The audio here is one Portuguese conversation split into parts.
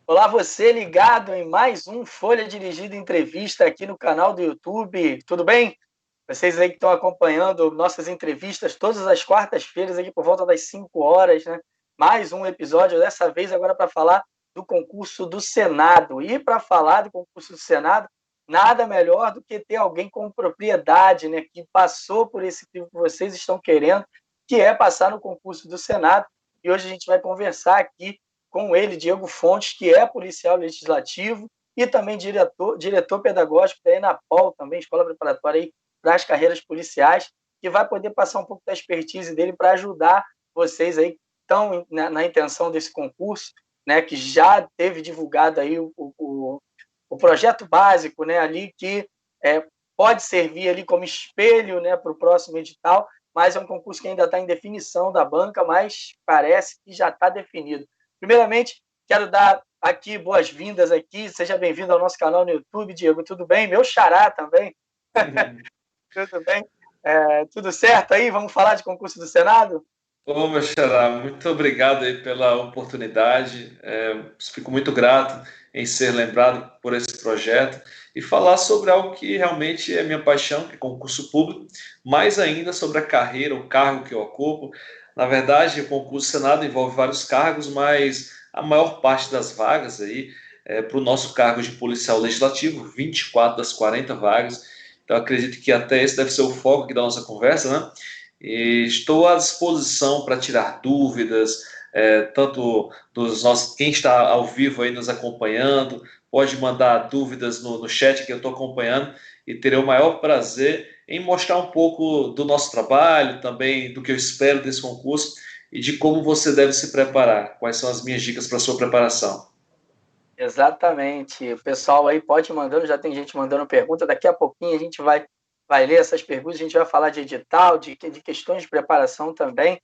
Olá, você ligado em mais um Folha Dirigida Entrevista aqui no canal do YouTube. Tudo bem? Vocês aí que estão acompanhando nossas entrevistas todas as quartas-feiras aqui por volta das 5 horas, né? Mais um episódio, dessa vez agora para falar do concurso do Senado. E para falar do concurso do Senado, nada melhor do que ter alguém com propriedade, né? Que passou por esse que vocês estão querendo, que é passar no concurso do Senado. E hoje a gente vai conversar aqui com ele, Diego Fontes, que é policial legislativo e também diretor pedagógico da ENAPOL, também, Escola Preparatória aí para as carreiras policiais, que vai poder passar um pouco da expertise dele para ajudar vocês aí que estão na intenção desse concurso, né, que já teve divulgado aí o projeto básico, né, ali que pode servir ali como espelho, né, para o próximo edital, mas é um concurso que ainda está em definição da banca, mas parece que já está definido. Primeiramente, quero dar aqui boas-vindas aqui, seja bem-vindo ao nosso canal no YouTube, Diego, tudo bem? Meu xará também. Tudo bem? Tudo certo aí? Vamos falar de concurso do Senado? Ô, meu xará, muito obrigado aí pela oportunidade. Fico muito grato em ser lembrado por esse projeto e falar sobre algo que realmente é minha paixão, que é concurso público, mais ainda sobre a carreira, o cargo que eu ocupo. Na verdade, o concurso Senado envolve vários cargos, mas a maior parte das vagas aí é para o nosso cargo de policial legislativo, 24 das 40 vagas. Então, acredito que até esse deve ser o foco aqui da nossa conversa, né? E estou à disposição para tirar dúvidas, tanto dos nossos, quem está ao vivo aí nos acompanhando, pode mandar dúvidas no chat que eu estou acompanhando e terei o maior prazer em mostrar um pouco do nosso trabalho, também do que eu espero desse concurso e de como você deve se preparar. Quais são as minhas dicas para a sua preparação? Exatamente. O pessoal aí pode ir mandando, já tem gente mandando pergunta. Daqui a pouquinho a gente vai ler essas perguntas, a gente vai falar de edital, de questões de preparação também.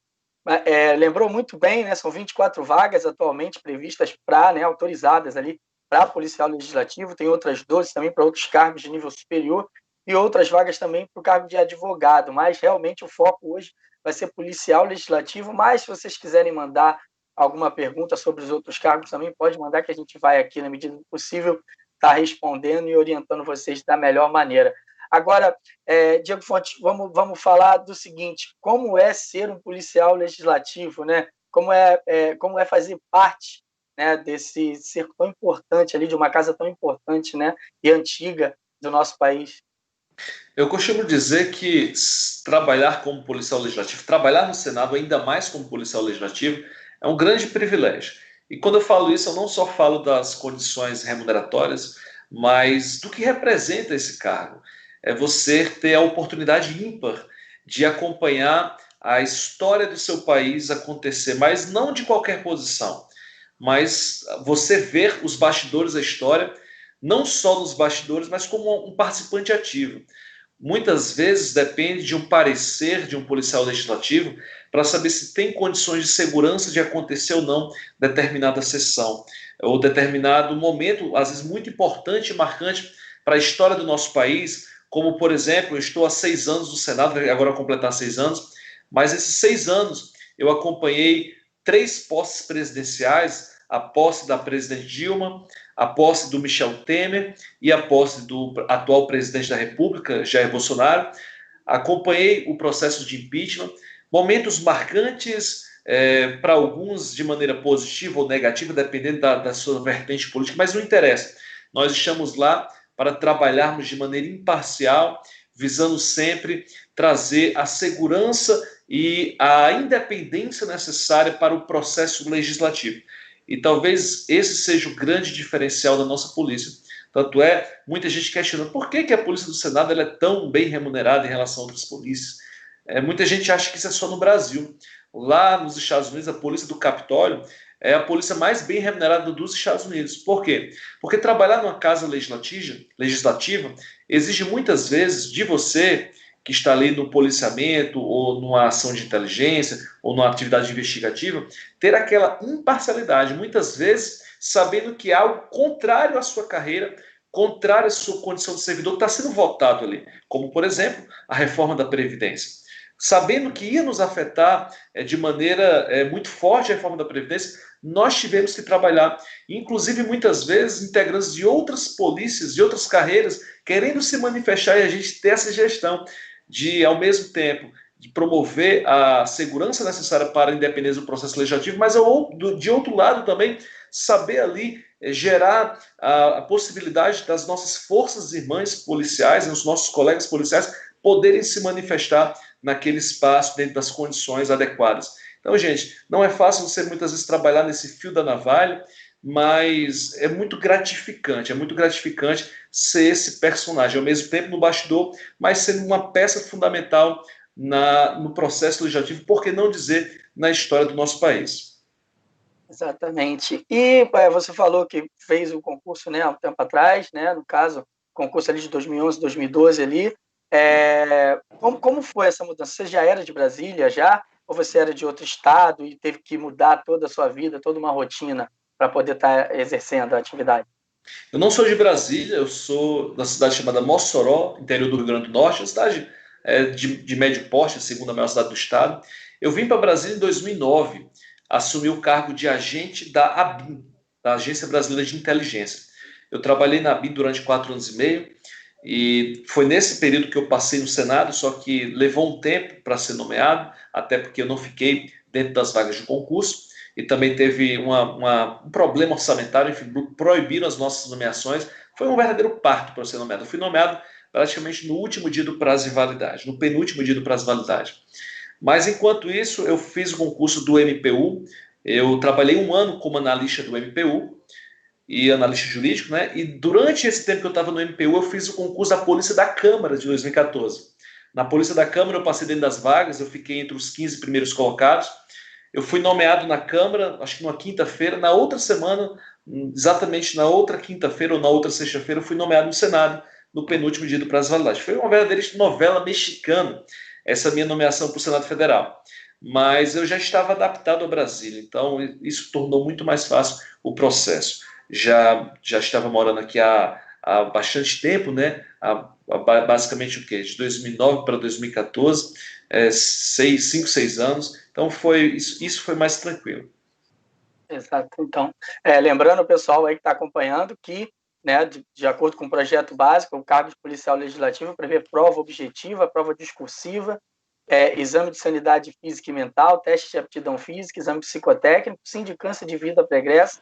Lembrou muito bem, né? São 24 vagas atualmente previstas para, né, autorizadas ali para policial legislativo, tem outras 12 também para outros cargos de nível superior e outras vagas também para o cargo de advogado, mas realmente o foco hoje vai ser policial legislativo, mas se vocês quiserem mandar alguma pergunta sobre os outros cargos também, pode mandar que a gente vai aqui, na medida do possível, estar respondendo e orientando vocês da melhor maneira. Agora, Diego Fontes, vamos falar do seguinte: como é ser um policial legislativo, né? Como é fazer parte, né, desse ser tão importante ali, de uma casa tão importante, né, e antiga do nosso país? Eu costumo dizer que trabalhar como policial legislativo, trabalhar no Senado ainda mais como policial legislativo, é um grande privilégio. E quando eu falo isso, eu não só falo das condições remuneratórias, mas do que representa esse cargo. É você ter a oportunidade ímpar de acompanhar a história do seu país acontecer, mas não de qualquer posição, mas você ver os bastidores da história, não só nos bastidores, mas como um participante ativo. Muitas vezes depende de um parecer de um policial legislativo para saber se tem condições de segurança de acontecer ou não determinada sessão ou determinado momento, às vezes muito importante e marcante para a história do nosso país, como, por exemplo, eu estou há 6 anos no Senado, agora completar 6 anos, mas esses 6 anos eu acompanhei 3 posses presidenciais, a posse da presidente Dilma, a posse do Michel Temer e a posse do atual presidente da República, Jair Bolsonaro. Acompanhei o processo de impeachment, momentos marcantes, para alguns de maneira positiva ou negativa, dependendo da sua vertente política, mas não interessa. Nós estamos lá para trabalharmos de maneira imparcial, visando sempre trazer a segurança e a independência necessária para o processo legislativo. E talvez esse seja o grande diferencial da nossa polícia. Tanto é, muita gente questiona por que a polícia do Senado ela é tão bem remunerada em relação a outras polícias. Muita gente acha que isso é só no Brasil. Lá nos Estados Unidos, a polícia do Capitólio é a polícia mais bem remunerada dos Estados Unidos. Por quê? Porque trabalhar numa casa legislativa exige muitas vezes de você, que está ali no policiamento, ou numa ação de inteligência, ou numa atividade investigativa, ter aquela imparcialidade, muitas vezes sabendo que é algo contrário à sua carreira, contrário à sua condição de servidor que está sendo votado ali, como, por exemplo, a reforma da Previdência. Sabendo que ia nos afetar de maneira muito forte a reforma da Previdência, nós tivemos que trabalhar, inclusive muitas vezes integrantes de outras polícias, de outras carreiras, querendo se manifestar e a gente ter essa gestão de, ao mesmo tempo, de promover a segurança necessária para a independência do processo legislativo, mas de outro lado também saber ali gerar a possibilidade das nossas forças irmãs policiais, os nossos colegas policiais, poderem se manifestar naquele espaço, dentro das condições adequadas. Então, gente, não é fácil você muitas vezes trabalhar nesse fio da navalha, mas é muito gratificante ser esse personagem, ao mesmo tempo no bastidor, mas sendo uma peça fundamental no processo legislativo, por que não dizer na história do nosso país. Exatamente. E você falou que fez o concurso, né, há um tempo atrás, né, no caso, concurso ali de 2011, 2012 ali. Como foi essa mudança? Você já era de Brasília já? Ou você era de outro estado e teve que mudar toda a sua vida, toda uma rotina para poder estar exercendo a atividade? Eu não sou de Brasília, eu sou da cidade chamada Mossoró, interior do Rio Grande do Norte, uma cidade de médio porte, a segunda maior cidade do estado. Eu vim para Brasília em 2009, assumi o cargo de agente da ABIN, da Agência Brasileira de Inteligência. Eu trabalhei na ABIN durante 4 anos e meio, e foi nesse período que eu passei no Senado, só que levou um tempo para ser nomeado, até porque eu não fiquei dentro das vagas de concurso, e também teve um problema orçamentário, enfim, proibiram as nossas nomeações. Foi um verdadeiro parto para ser nomeado. Eu fui nomeado praticamente no último dia do prazo de validade, no penúltimo dia do prazo de validade. Mas, enquanto isso, eu fiz o concurso do MPU, eu trabalhei 1 ano como analista do MPU, e analista jurídico, né? E durante esse tempo que eu estava no MPU, eu fiz o concurso da Polícia da Câmara de 2014. Na Polícia da Câmara, eu passei dentro das vagas, eu fiquei entre os 15 primeiros colocados. Eu fui nomeado na Câmara, acho que numa quinta-feira. Na outra semana, exatamente na outra quinta-feira ou na outra sexta-feira, eu fui nomeado no Senado, no penúltimo dia do prazo de validade. Foi uma verdadeira novela mexicana, essa minha nomeação para o Senado Federal. Mas eu já estava adaptado a Brasília, então isso tornou muito mais fácil o processo. Já estava morando aqui há bastante tempo, né? Basicamente o quê? De 2009 para 2014, 5, 6 anos. Então isso foi mais tranquilo. Exato. Então, lembrando o pessoal aí que está acompanhando que, né, de acordo com o projeto básico, o cargo de policial legislativo prevê prova objetiva, prova discursiva, exame de sanidade física e mental, teste de aptidão física, exame psicotécnico, sindicância de vida pregressa,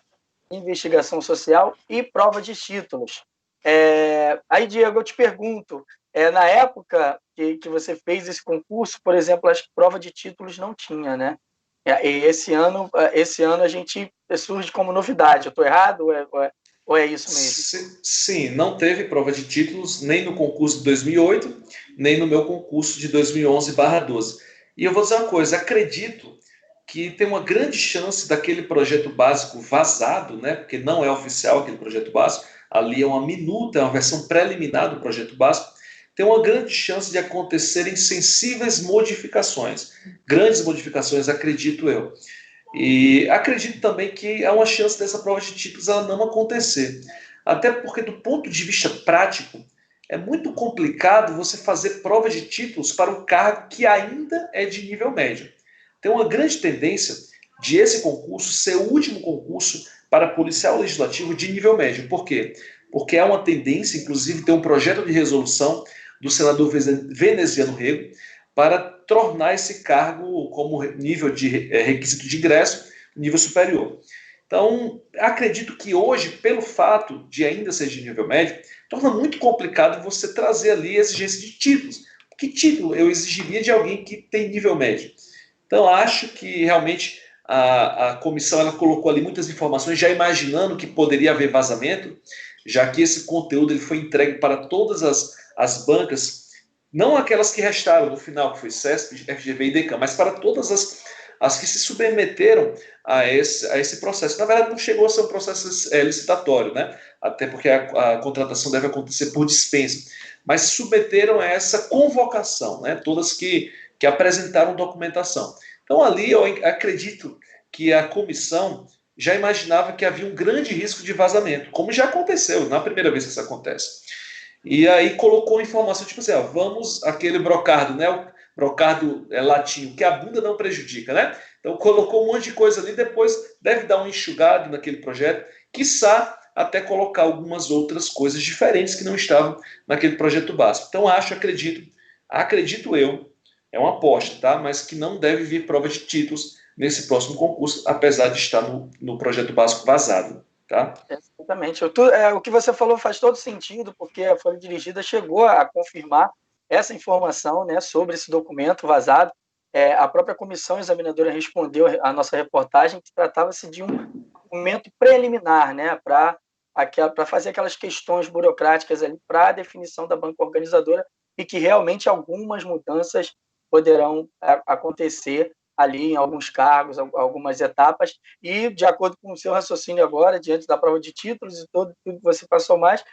investigação social e prova de títulos. Aí, Diego, eu te pergunto, na época que você fez esse concurso, por exemplo, as provas de títulos não tinha, né? E esse ano a gente surge como novidade. Eu estou errado ou é isso mesmo? Sim, não teve prova de títulos nem no concurso de 2008, nem no meu concurso de 2011/12. E eu vou dizer uma coisa, acredito que tem uma grande chance daquele projeto básico vazado, né? Porque não é oficial aquele projeto básico, ali é uma minuta, é uma versão preliminar do projeto básico, tem uma grande chance de acontecerem sensíveis modificações, grandes modificações, acredito eu. E acredito também que há uma chance dessa prova de títulos ela não acontecer. Até porque, do ponto de vista prático, é muito complicado você fazer prova de títulos para um cargo que ainda é de nível médio. Tem uma grande tendência de esse concurso ser o último concurso para policial legislativo de nível médio. Por quê? Porque há uma tendência, inclusive, tem um projeto de resolução do senador Veneziano Rego para tornar esse cargo como nível de requisito de ingresso nível superior. Então, acredito que hoje, pelo fato de ainda ser de nível médio, torna muito complicado você trazer ali exigência de títulos. Que título eu exigiria de alguém que tem nível médio? Então, acho que realmente a comissão ela colocou ali muitas informações, já imaginando que poderia haver vazamento, já que esse conteúdo ele foi entregue para todas as bancas, não aquelas que restaram no final, que foi CESP, FGV e DECAM, mas para todas as que se submeteram a esse processo. Na verdade, não chegou a ser um processo licitatório, né? Até porque a contratação deve acontecer por dispensa, mas se submeteram a essa convocação, né? Todas que apresentaram documentação. Então, ali eu acredito que a comissão já imaginava que havia um grande risco de vazamento, como já aconteceu, na primeira vez que isso acontece. E aí colocou informação, tipo assim, vamos aquele brocardo, né? O brocardo latim, que a bunda não prejudica, né? Então colocou um monte de coisa ali, depois deve dar um enxugado naquele projeto, quiçá até colocar algumas outras coisas diferentes que não estavam naquele projeto básico. Então acredito eu, é uma aposta, tá? Mas que não deve vir prova de títulos nesse próximo concurso, apesar de estar no projeto básico vazado, tá? Exatamente. O que você falou faz todo sentido, porque a Folha Dirigida chegou a confirmar essa informação, né, sobre esse documento vazado. A própria comissão examinadora respondeu à nossa reportagem que tratava-se de um documento preliminar, né, para fazer aquelas questões burocráticas ali para a definição da banca organizadora e que realmente algumas mudanças poderão acontecer ali em alguns cargos, algumas etapas, e de acordo com o seu raciocínio agora, diante da prova de títulos e tudo que você passou mais,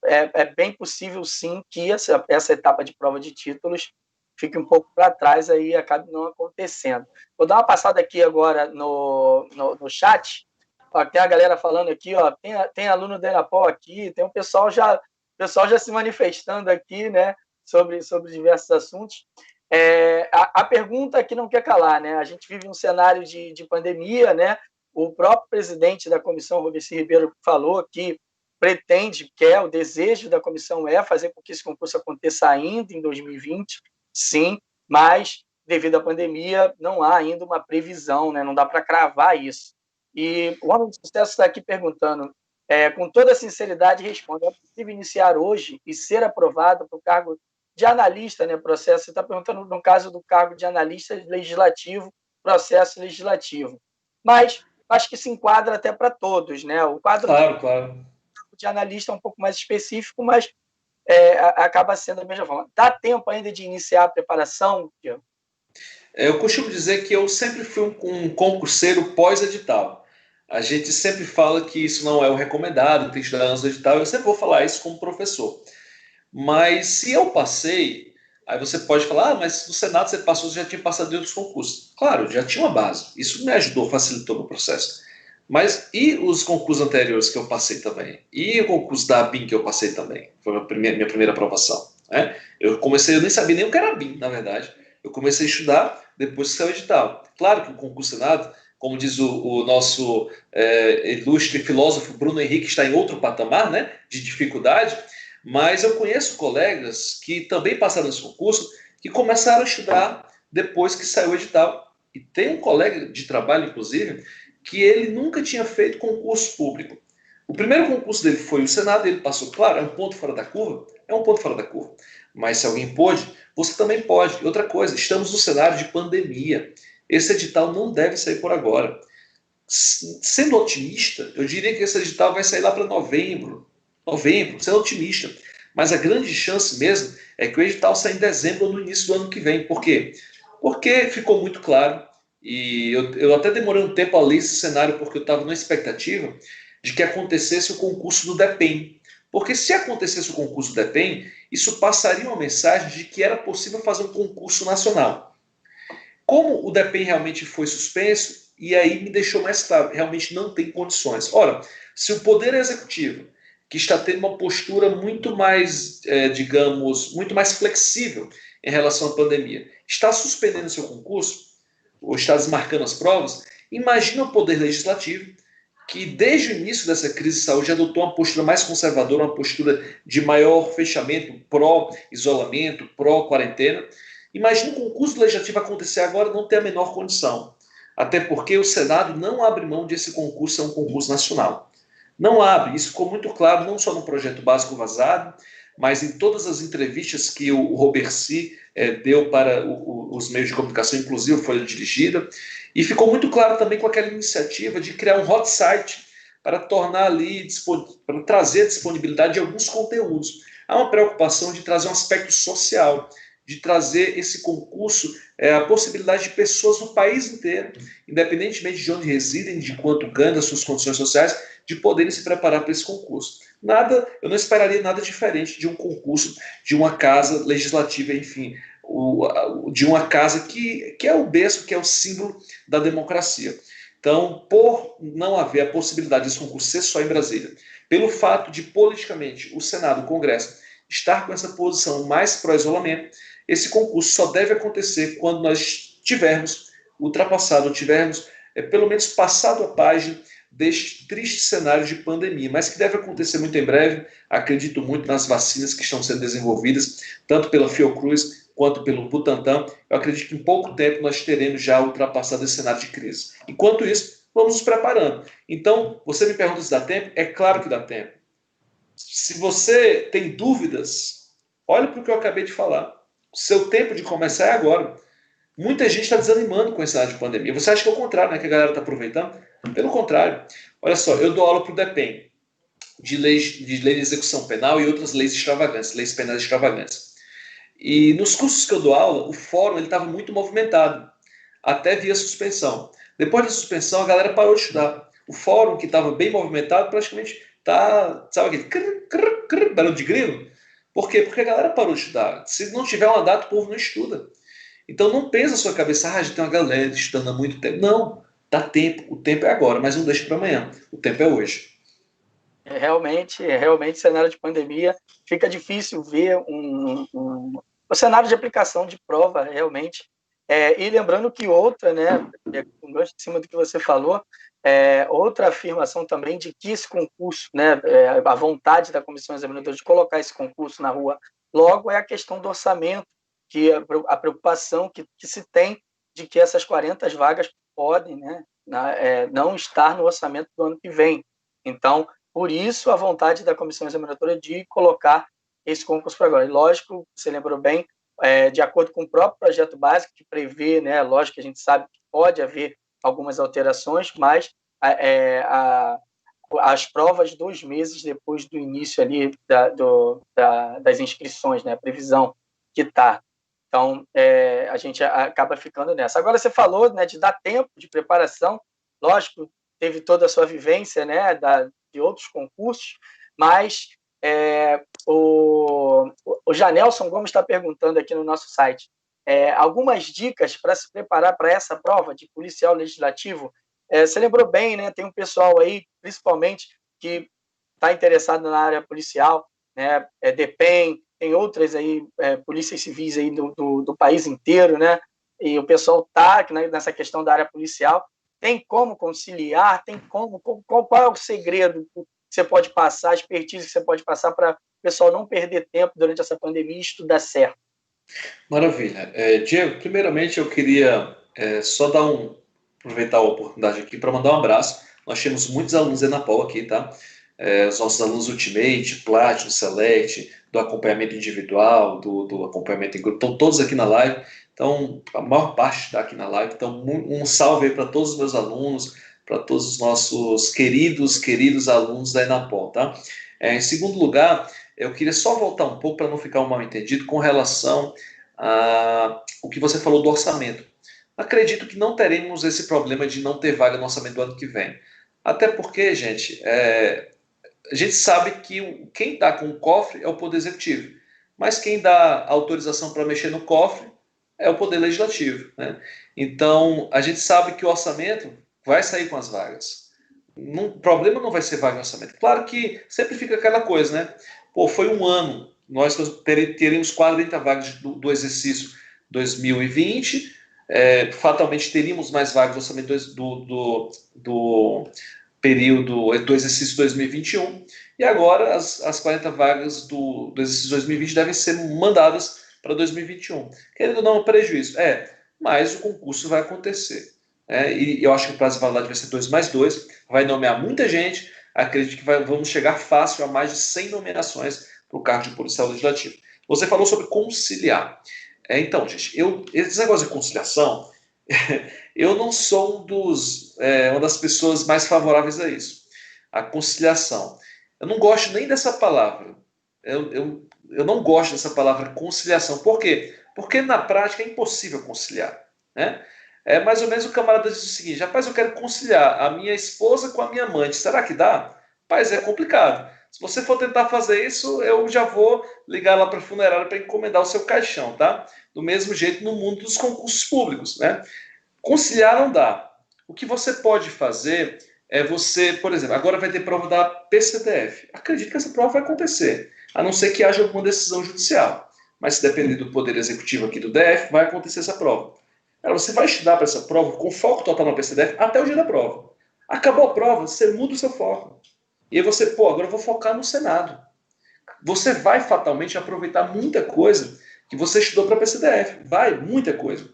é bem possível sim que essa etapa de prova de títulos fique um pouco para trás aí e acabe não acontecendo. Vou dar uma passada aqui agora no chat. Ó, tem a galera falando aqui, ó, tem aluno da Enapol aqui, tem o pessoal já se manifestando aqui, né, sobre diversos assuntos. A pergunta que não quer calar, né? A gente vive um cenário de pandemia, né? O próprio presidente da comissão, Roberci Ribeiro, falou que o desejo da comissão é fazer com que esse concurso aconteça ainda em 2020, sim, mas devido à pandemia não há ainda uma previsão, né? Não dá para cravar isso. E o Homem de Sucesso está aqui perguntando, com toda sinceridade, responde: é possível iniciar hoje e ser aprovado para o cargo de analista, né, processo? Você está perguntando no caso do cargo de analista legislativo, processo legislativo. Mas acho que se enquadra até para todos, né? O quadro Claro. de analista é um pouco mais específico, mas acaba sendo da mesma forma. Dá tempo ainda de iniciar a preparação? Eu costumo dizer que eu sempre fui um concurseiro pós-edital. A gente sempre fala que isso não é o recomendado, tem que estudar antes do edital. Eu sempre vou falar isso como professor. Mas se eu passei, aí você pode falar, mas no Senado você passou, você já tinha passado em outros concursos. Claro, já tinha uma base. Isso me ajudou, facilitou o processo. Mas e os concursos anteriores que eu passei também? E o concurso da ABIN que eu passei também? Foi a minha primeira aprovação. Né? Eu nem sabia nem o que era ABIN, na verdade. Eu comecei a estudar depois que saiu o edital. Claro que o concurso Senado, como diz o nosso ilustre filósofo Bruno Henrique, está em outro patamar, né, de dificuldade, mas eu conheço colegas que também passaram nesse concurso que começaram a estudar depois que saiu o edital. E tem um colega de trabalho, inclusive, que ele nunca tinha feito concurso público. O primeiro concurso dele foi o Senado, ele passou, claro, é um ponto fora da curva, mas se alguém pôde, você também pode. E outra coisa, estamos no cenário de pandemia, esse edital não deve sair por agora. Sendo otimista, eu diria que esse edital vai sair lá para novembro, sendo otimista, mas a grande chance mesmo é que o edital saia em dezembro ou no início do ano que vem. Por quê? Porque ficou muito claro, e eu até demorei um tempo a ler esse cenário, porque eu estava na expectativa de que acontecesse o concurso do DEPEN. Porque se acontecesse o concurso do DEPEN, isso passaria uma mensagem de que era possível fazer um concurso nacional. Como o DEPEN realmente foi suspenso, e aí me deixou mais claro, realmente não tem condições. Ora, se o Poder Executivo, que está tendo uma postura muito mais, digamos, muito mais flexível em relação à pandemia, está suspendendo seu concurso, ou está desmarcando as provas, imagina o Poder Legislativo, que desde o início dessa crise de saúde adotou uma postura mais conservadora, uma postura de maior fechamento, pró-isolamento, pró-quarentena. Imagina o concurso legislativo acontecer agora, não ter a menor condição. Até porque o Senado não abre mão de esse concurso ser um concurso nacional. Não abre, isso ficou muito claro, não só no projeto básico vazado, mas em todas as entrevistas que o Roberci deu para os meios de comunicação, inclusive Folha Dirigida, e ficou muito claro também com aquela iniciativa de criar um hot site para tornar ali, para trazer a disponibilidade de alguns conteúdos. Há uma preocupação de trazer um aspecto social, de trazer esse concurso, a possibilidade de pessoas no país inteiro, independentemente de onde residem, de quanto ganham, das suas condições sociais, de poderem se preparar para esse concurso. Eu não esperaria nada diferente de um concurso de uma casa legislativa, enfim, de uma casa que é o berço, que é o símbolo da democracia. Então, por não haver a possibilidade desse concurso ser só em Brasília, pelo fato de, politicamente, o Senado, o Congresso, estar com essa posição mais pró-isolamento, esse concurso só deve acontecer quando nós tivermos ultrapassado, ou tivermos pelo menos passado a página deste triste cenário de pandemia, mas que deve acontecer muito em breve. Acredito muito nas vacinas que estão sendo desenvolvidas, tanto pela Fiocruz quanto pelo Butantan. Eu acredito que em pouco tempo nós teremos já ultrapassado esse cenário de crise. Enquanto isso, vamos nos preparando. Então, você me pergunta se dá tempo? É claro que dá tempo. Se você tem dúvidas, olhe para o que eu acabei de falar. O seu tempo de começar é agora. Muita gente está desanimando com esse cenário de pandemia. Você acha que é o contrário, né? Que a galera está aproveitando? Pelo contrário. Olha só, eu dou aula para o DEPEN, de lei de execução penal e outras leis extravagantes, leis penais extravagantes. E nos cursos que eu dou aula, o fórum estava muito movimentado, até via suspensão. Depois da suspensão, a galera parou de estudar. O fórum, que estava bem movimentado, praticamente está, sabe aquele barulho de grilo? Por quê? Porque a galera parou de estudar. Se não tiver uma data, o povo não estuda. Então não pensa na sua cabeça, já tem uma galera estudando há muito tempo. Não, dá tempo. O tempo é agora, mas não deixe para amanhã. O tempo é hoje. Realmente, cenário de pandemia, fica difícil ver o cenário de aplicação de prova, realmente. E lembrando que outra, né, um gancho em cima do que você falou, outra afirmação também de que esse concurso, né, a vontade da comissão examinadora de colocar esse concurso na rua logo é a questão do orçamento, que a preocupação que se tem de que essas 40 vagas podem, né, não estar no orçamento do ano que vem. Então, por isso, a vontade da comissão examinadora de colocar esse concurso para agora. E, lógico, você lembrou bem, de acordo com o próprio projeto básico, que prevê, né, lógico que a gente sabe que pode haver algumas alterações, mas as provas 2 meses depois do início ali das inscrições, né, a previsão que está. Então, a gente acaba ficando nessa. Agora, você falou, né, de dar tempo de preparação, lógico, teve toda a sua vivência, né, de outros concursos, mas o Janelson Gomes está perguntando aqui no nosso site algumas dicas para se preparar para essa prova de policial legislativo. Você lembrou bem, né, tem um pessoal aí, principalmente, que está interessado na área policial, né, DEPEN, tem outras aí, polícias civis aí do país inteiro, né, e o pessoal está nessa questão da área policial. Tem como conciliar? Qual é o segredo que você pode passar, a expertise que você pode passar para o pessoal não perder tempo durante essa pandemia e estudar certo? Maravilha. Diego, primeiramente eu queria só aproveitar a oportunidade aqui para mandar um abraço. Nós temos muitos alunos da Enapol aqui, tá? Os nossos alunos Ultimate, Platinum, Select, do acompanhamento individual, do acompanhamento em grupo, estão todos aqui na live. Então, a maior parte está aqui na live. Então, um salve aí para todos os meus alunos, para todos os nossos queridos alunos da Enapol, tá? Em segundo lugar, eu queria só voltar um pouco para não ficar um mal entendido com relação a o que você falou do orçamento. Acredito que não teremos esse problema de não ter vaga no orçamento do ano que vem. Até porque, gente, a gente sabe que quem está com o cofre é o Poder Executivo, mas quem dá autorização para mexer no cofre é o Poder Legislativo, né? Então, a gente sabe que o orçamento vai sair com as vagas. O problema não vai ser vaga no orçamento. Claro que sempre fica aquela coisa, né? Pô, foi um ano, nós teríamos 40 vagas do exercício 2020, fatalmente teríamos mais vagas no orçamento do período do exercício 2021, e agora as 40 vagas do exercício 2020 devem ser mandadas para 2021. Querendo ou não, é um prejuízo. Mas o concurso vai acontecer. E eu acho que o prazo de validade vai ser 2+2, vai nomear muita gente, acredito que vamos chegar fácil a mais de 100 nomeações para o cargo de policial legislativo. Você falou sobre conciliar. Então, gente, esse negócio de conciliação, eu não sou uma das pessoas mais favoráveis a isso. A conciliação. Eu não gosto nem dessa palavra. Eu não gosto dessa palavra conciliação. Por quê? Porque na prática é impossível conciliar, né? É mais ou menos o camarada diz o seguinte: rapaz, eu quero conciliar a minha esposa com a minha amante. Será que dá? Rapaz, é complicado. Se você for tentar fazer isso, eu já vou ligar lá para a funerária para encomendar o seu caixão, tá? Do mesmo jeito no mundo dos concursos públicos, né? Conciliar não dá. O que você pode fazer é você, por exemplo, agora vai ter prova da PCDF. Acredito que essa prova vai acontecer, a não ser que haja alguma decisão judicial. Mas se depender do Poder Executivo aqui do DF, vai acontecer essa prova. Cara, você vai estudar para essa prova com foco total na PCDF até o dia da prova. Acabou a prova, você muda o seu foco. E aí você, agora eu vou focar no Senado. Você vai fatalmente aproveitar muita coisa que você estudou para a PCDF. Vai, muita coisa.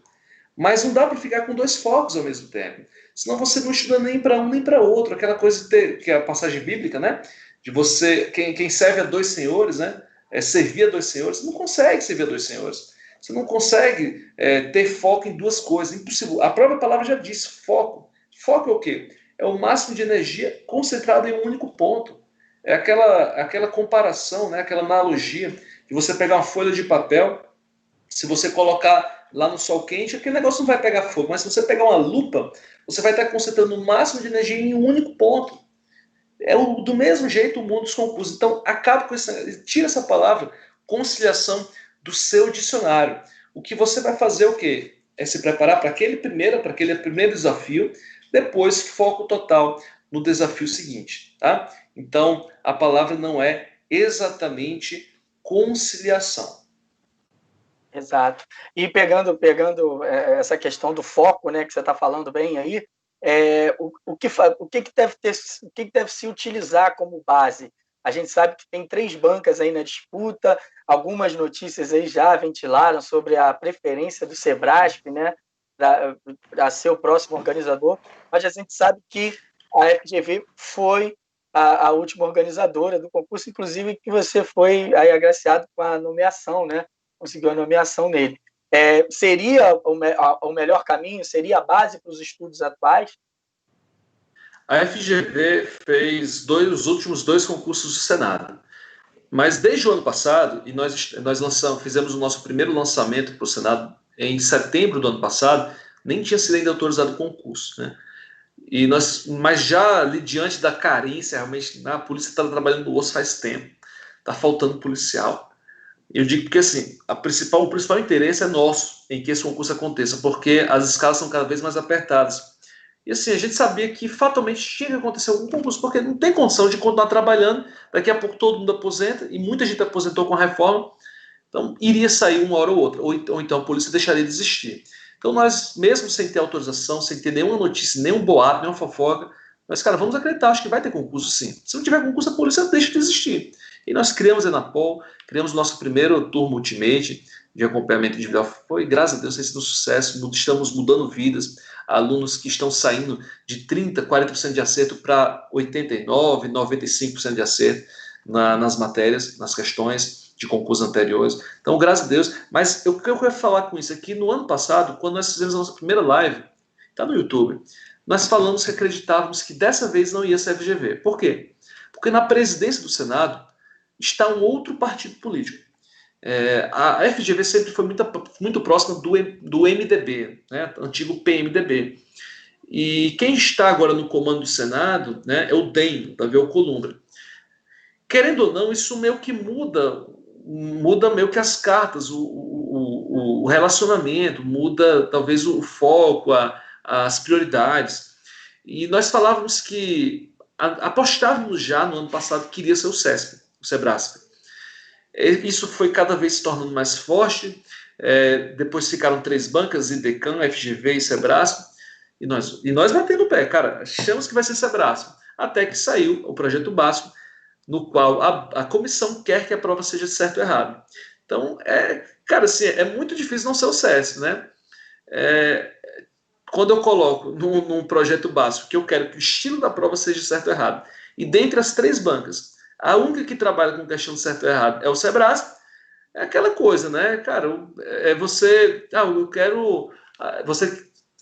Mas não dá para ficar com dois focos ao mesmo tempo. Senão você não estuda nem para um nem para outro. Aquela coisa que é a passagem bíblica, né? De você, quem serve a dois senhores, né? Servir a dois senhores. Você não consegue servir a dois senhores. Você não consegue ter foco em duas coisas. Impossível. A própria palavra já diz, foco. Foco é o quê? É o máximo de energia concentrada em um único ponto. É aquela comparação, né? Aquela analogia de você pegar uma folha de papel, se você colocar lá no sol quente, aquele negócio não vai pegar fogo, mas se você pegar uma lupa, você vai estar concentrando o máximo de energia em um único ponto. Do mesmo jeito o mundo dos concursos. Então, acaba com tira essa palavra conciliação do seu dicionário. O que você vai fazer é o quê? É se preparar para aquele primeiro desafio, depois foco total no desafio seguinte, tá? Então, a palavra não é exatamente conciliação. Exato. E pegando essa questão do foco, né, que você está falando bem aí, o que deve se utilizar como base? A gente sabe que tem 3 bancas aí na disputa, algumas notícias aí já ventilaram sobre a preferência do Sebrasp, né, para ser o próximo organizador, mas a gente sabe que a FGV foi a última organizadora do concurso, inclusive que você foi aí agraciado com a nomeação, né? Conseguiu a nomeação nele. Seria o melhor caminho? Seria a base para os estudos atuais? A FGV fez os últimos 2 concursos do Senado. Mas desde o ano passado, e nós fizemos o nosso primeiro lançamento para o Senado em setembro do ano passado, nem tinha sido ainda autorizado o concurso, né? Mas já ali diante da carência, realmente, a polícia está trabalhando no osso faz tempo. Está faltando policial. Eu digo porque assim, o principal interesse é nosso em que esse concurso aconteça, porque as escalas são cada vez mais apertadas. E assim, a gente sabia que fatalmente tinha que acontecer algum concurso, porque não tem condição de continuar trabalhando, daqui a pouco todo mundo aposenta, e muita gente aposentou com a reforma, então iria sair uma hora ou outra, ou então a polícia deixaria de existir. Então nós, mesmo sem ter autorização, sem ter nenhuma notícia, nenhum boato, nenhuma fofoca, mas, cara, vamos acreditar, acho que vai ter concurso sim. Se não tiver concurso, a polícia deixa de existir. E nós criamos a Enapol, criamos o nosso primeiro turma Ultimate de acompanhamento individual. Foi, graças a Deus, tem sido um sucesso. Estamos mudando vidas. Alunos que estão saindo de 30%, 40% de acerto para 89%, 95% de acerto nas matérias, nas questões de concursos anteriores. Então, graças a Deus. Mas o que eu quero falar com isso aqui, no ano passado, quando nós fizemos a nossa primeira live, está no YouTube, nós falamos que acreditávamos que dessa vez não ia ser a FGV. Por quê? Porque na presidência do Senado está um outro partido político. A FGV sempre foi muito próxima do MDB, né, antigo PMDB. E quem está agora no comando do Senado, né, é o DEM, Davi Alcolumbre. Querendo ou não, isso meio que muda meio que as cartas, o relacionamento, muda talvez o foco, as prioridades. E nós falávamos que apostávamos já no ano passado que iria ser o Sebrasp. Isso foi cada vez se tornando mais forte. Depois ficaram 3 bancas, IDECAN, FGV e Sebrasp. E nós batendo o pé, cara, achamos que vai ser Sebrasp. Até que saiu o projeto básico, no qual a comissão quer que a prova seja certo ou errado. Então, cara, assim, é muito difícil não ser o CESP, né? Quando eu coloco num projeto básico que eu quero que o estilo da prova seja certo ou errado, e dentre as 3 bancas, a única que trabalha com questão de certo ou errado é o Sebrasp, é aquela coisa, né, cara?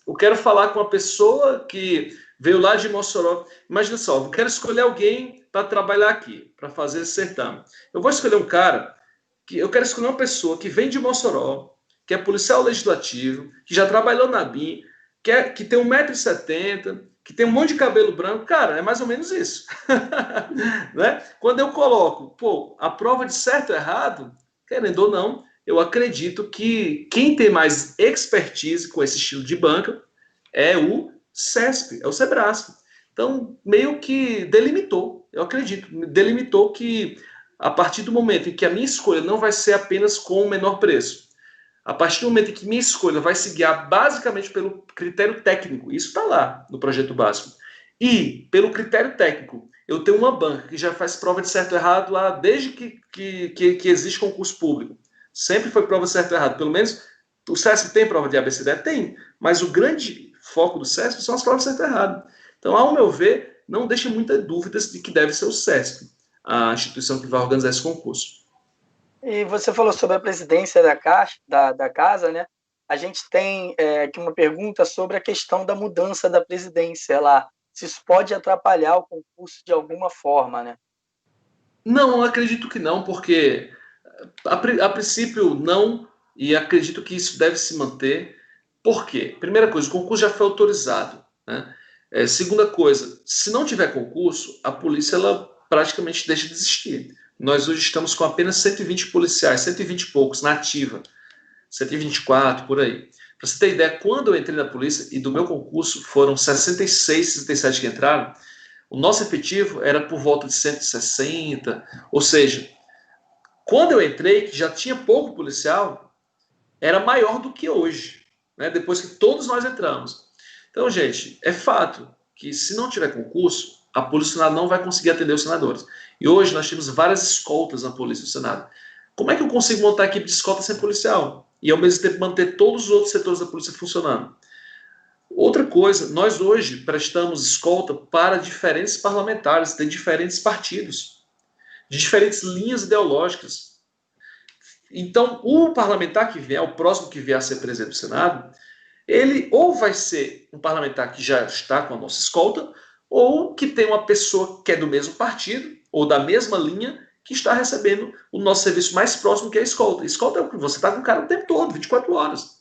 Eu quero falar com uma pessoa que veio lá de Mossoró. Imagina só, eu quero escolher alguém para trabalhar aqui, para fazer esse certame. Eu vou escolher um cara eu quero escolher uma pessoa que vem de Mossoró, que é policial legislativo, que já trabalhou na BIM, que tem 1,70 m, que tem um monte de cabelo branco. Cara, é mais ou menos isso. Né? Quando eu coloco, a prova de certo ou errado, querendo ou não, eu acredito que quem tem mais expertise com esse estilo de banca é o CESP, é o Sebrasp. Então, meio que delimitou, eu acredito, que a partir do momento em que a minha escolha não vai ser apenas com o menor preço, A partir do momento em que minha escolha vai se guiar basicamente pelo critério técnico, isso está lá no projeto básico, e pelo critério técnico, eu tenho uma banca que já faz prova de certo e errado lá desde que existe concurso público. Sempre foi prova de certo e errado. Pelo menos o CESP tem prova de ABCD? Tem, mas o grande foco do CESP são as provas de certo e errado. Então, ao meu ver, não deixa muitas dúvidas de que deve ser o CESP, a instituição que vai organizar esse concurso. E você falou sobre a presidência da casa, né? A gente tem aqui uma pergunta sobre a questão da mudança da presidência lá. Se isso pode atrapalhar o concurso de alguma forma, né? Não, acredito que não, porque a princípio não, e acredito que isso deve se manter. Por quê? Primeira coisa, o concurso já foi autorizado, né? Segunda coisa, se não tiver concurso, a polícia ela praticamente deixa de existir. Nós hoje estamos com apenas 120 policiais, 120 e poucos na ativa, 124 por aí. Para você ter ideia, quando eu entrei na polícia e do meu concurso foram 66, 67 que entraram, o nosso efetivo era por volta de 160, ou seja, quando eu entrei, que já tinha pouco policial, era maior do que hoje, né? Depois que todos nós entramos. Então, gente, é fato que se não tiver concurso, a Polícia do Senado não vai conseguir atender os senadores. E hoje nós temos várias escoltas na Polícia do Senado. Como é que eu consigo montar a equipe de escolta sem policial? E ao mesmo tempo manter todos os outros setores da polícia funcionando? Outra coisa, nós hoje prestamos escolta para diferentes parlamentares de diferentes partidos, de diferentes linhas ideológicas. Então, o parlamentar que vier, o próximo que vier a ser presidente do Senado, ele ou vai ser um parlamentar que já está com a nossa escolta, ou que tem uma pessoa que é do mesmo partido, ou da mesma linha, que está recebendo o nosso serviço mais próximo, que é a escolta. Escolta é o que você está com o cara o tempo todo, 24 horas.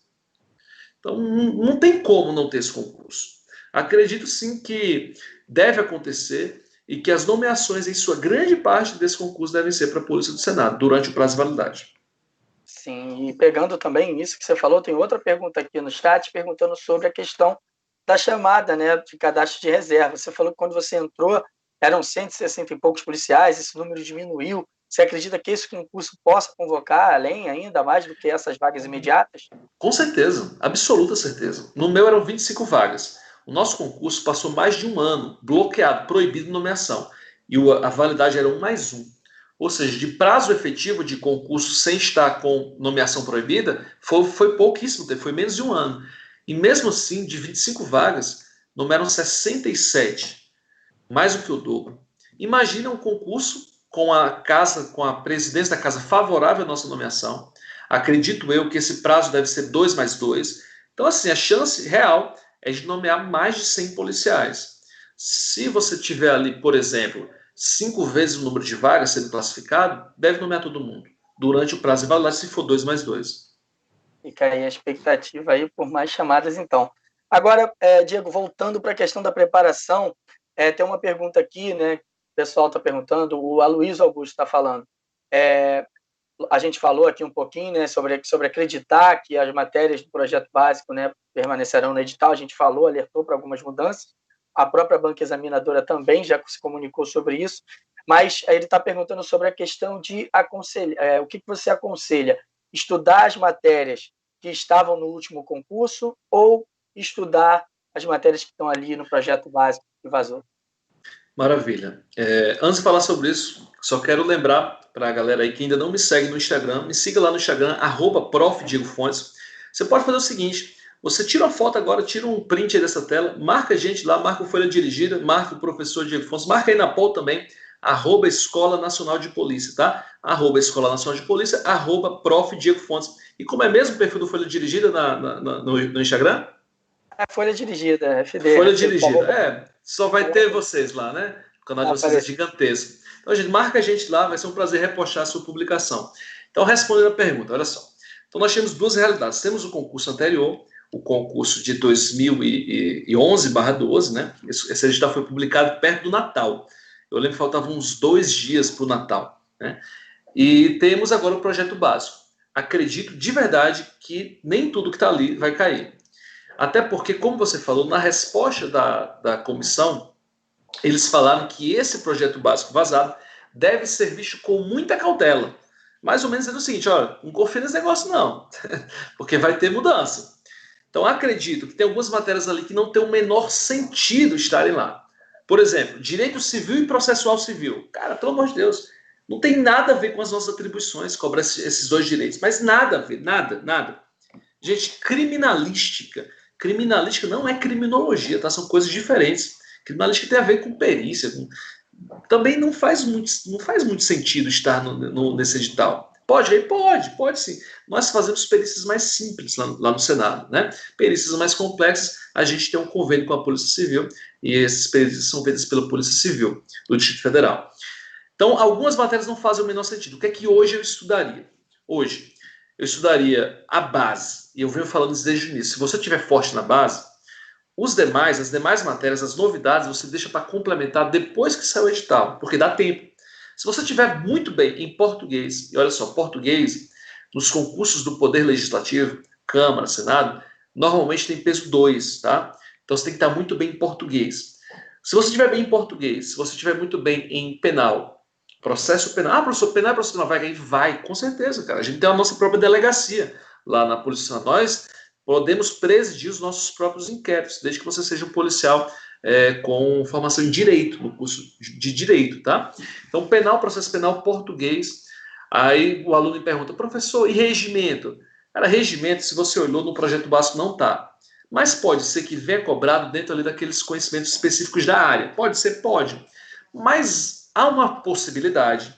Então, não tem como não ter esse concurso. Acredito sim que deve acontecer e que as nomeações, em sua grande parte desse concurso, devem ser para a Polícia do Senado, durante o prazo de validade. Sim, e pegando também nisso que você falou, tem outra pergunta aqui no chat perguntando sobre a questão da chamada, né, de cadastro de reserva. Você falou que quando você entrou eram 160 e poucos policiais, esse número diminuiu. Você acredita que esse concurso possa convocar além, ainda mais do que essas vagas imediatas? Com certeza, absoluta certeza. No meu eram 25 vagas. O nosso concurso passou mais de um ano, bloqueado, proibido de nomeação. E a validade era 1+1. Ou seja, de prazo efetivo de concurso sem estar com nomeação proibida, foi pouquíssimo tempo, foi menos de um ano. E mesmo assim, de 25 vagas, nomearam 67, mais do que o dobro. Imagina um concurso com a presidência da casa favorável à nossa nomeação. Acredito eu que esse prazo deve ser 2+2. Então, assim, a chance real é de nomear mais de 100 policiais. Se você tiver ali, por exemplo, 5 vezes o número de vagas sendo classificado, deve nomear todo mundo, durante o prazo de validade, se for 2+2. Fica aí a expectativa aí por mais chamadas, então. Agora, Diego, voltando para a questão da preparação, tem uma pergunta aqui, né? O pessoal está perguntando, o Aloysio Augusto está falando. A gente falou aqui um pouquinho, né, sobre acreditar que as matérias do projeto básico, né, permanecerão no edital. A gente falou, alertou para algumas mudanças. A própria banca examinadora também já se comunicou sobre isso. Mas ele está perguntando sobre a questão de aconselhar. O que você aconselha? Estudar as matérias que estavam no último concurso ou estudar as matérias que estão ali no projeto básico que vazou? Maravilha. Antes de falar sobre isso, só quero lembrar para a galera aí que ainda não me segue no Instagram, me siga lá no Instagram, @prof.diegofontes. Você pode fazer o seguinte, você tira uma foto agora, tira um print aí dessa tela, marca a gente lá, marca o Folha Dirigida, marca o professor Diego Fontes, marca aí na Pol também, @Escola Nacional de Polícia, tá? @Escola Nacional de Polícia, @Prof. Diego Fontes. E como é mesmo o perfil do Folha Dirigida no Instagram? Folha Dirigida, FD. Folha Dirigida, só vai ter vocês lá, né? O canal de vocês é gigantesco. Então, gente, marca a gente lá, vai ser um prazer repostar a sua publicação. Então, respondendo a pergunta, olha só. Então, nós temos duas realidades. Temos o concurso anterior, o concurso de 2011/12, né? Esse edital foi publicado perto do Natal. Eu lembro que faltavam uns 2 dias para o Natal, né? E temos agora o projeto básico. Acredito de verdade que nem tudo que está ali vai cair. Até porque, como você falou, na resposta da comissão, eles falaram que esse projeto básico vazado deve ser visto com muita cautela. Mais ou menos é o seguinte, olha, não confia nesse negócio não, porque vai ter mudança. Então, acredito que tem algumas matérias ali que não tem o menor sentido estarem lá. Por exemplo, direito civil e processual civil. Cara, pelo amor de Deus, não tem nada a ver com as nossas atribuições cobrar esses dois direitos, mas nada a ver, nada, nada. Gente, criminalística. Criminalística não é criminologia, tá? São coisas diferentes. Criminalística tem a ver com perícia. Também não faz muito sentido estar nesse edital. Pode? Pode sim. Nós fazemos perícias mais simples lá no Senado, né? Perícias mais complexas, a gente tem um convênio com a Polícia Civil e essas perícias são feitas pela Polícia Civil do Distrito Federal. Então, algumas matérias não fazem o menor sentido. O que é que hoje eu estudaria? Hoje, eu estudaria a base, e eu venho falando isso desde o início. Se você estiver forte na base, as demais matérias, as novidades, você deixa para complementar depois que sair o edital, porque dá tempo. Se você estiver muito bem em português, e olha só, português, nos concursos do Poder Legislativo, Câmara, Senado, normalmente tem peso 2, tá? Então você tem que estar muito bem em português. Se você estiver bem em português, se você estiver muito bem em penal, processo penal, professor, penal é processo penal, vai, com certeza, cara. A gente tem a nossa própria delegacia lá na Polícia Nacional. Nós podemos presidir os nossos próprios inquéritos, desde que você seja um policial com formação em direito, no curso de direito, tá? Então, penal, processo penal, português. Aí o aluno me pergunta, professor, e regimento? Cara, regimento, se você olhou no projeto básico, não tá. Mas pode ser que venha cobrado dentro ali daqueles conhecimentos específicos da área. Pode ser, pode. Mas há uma possibilidade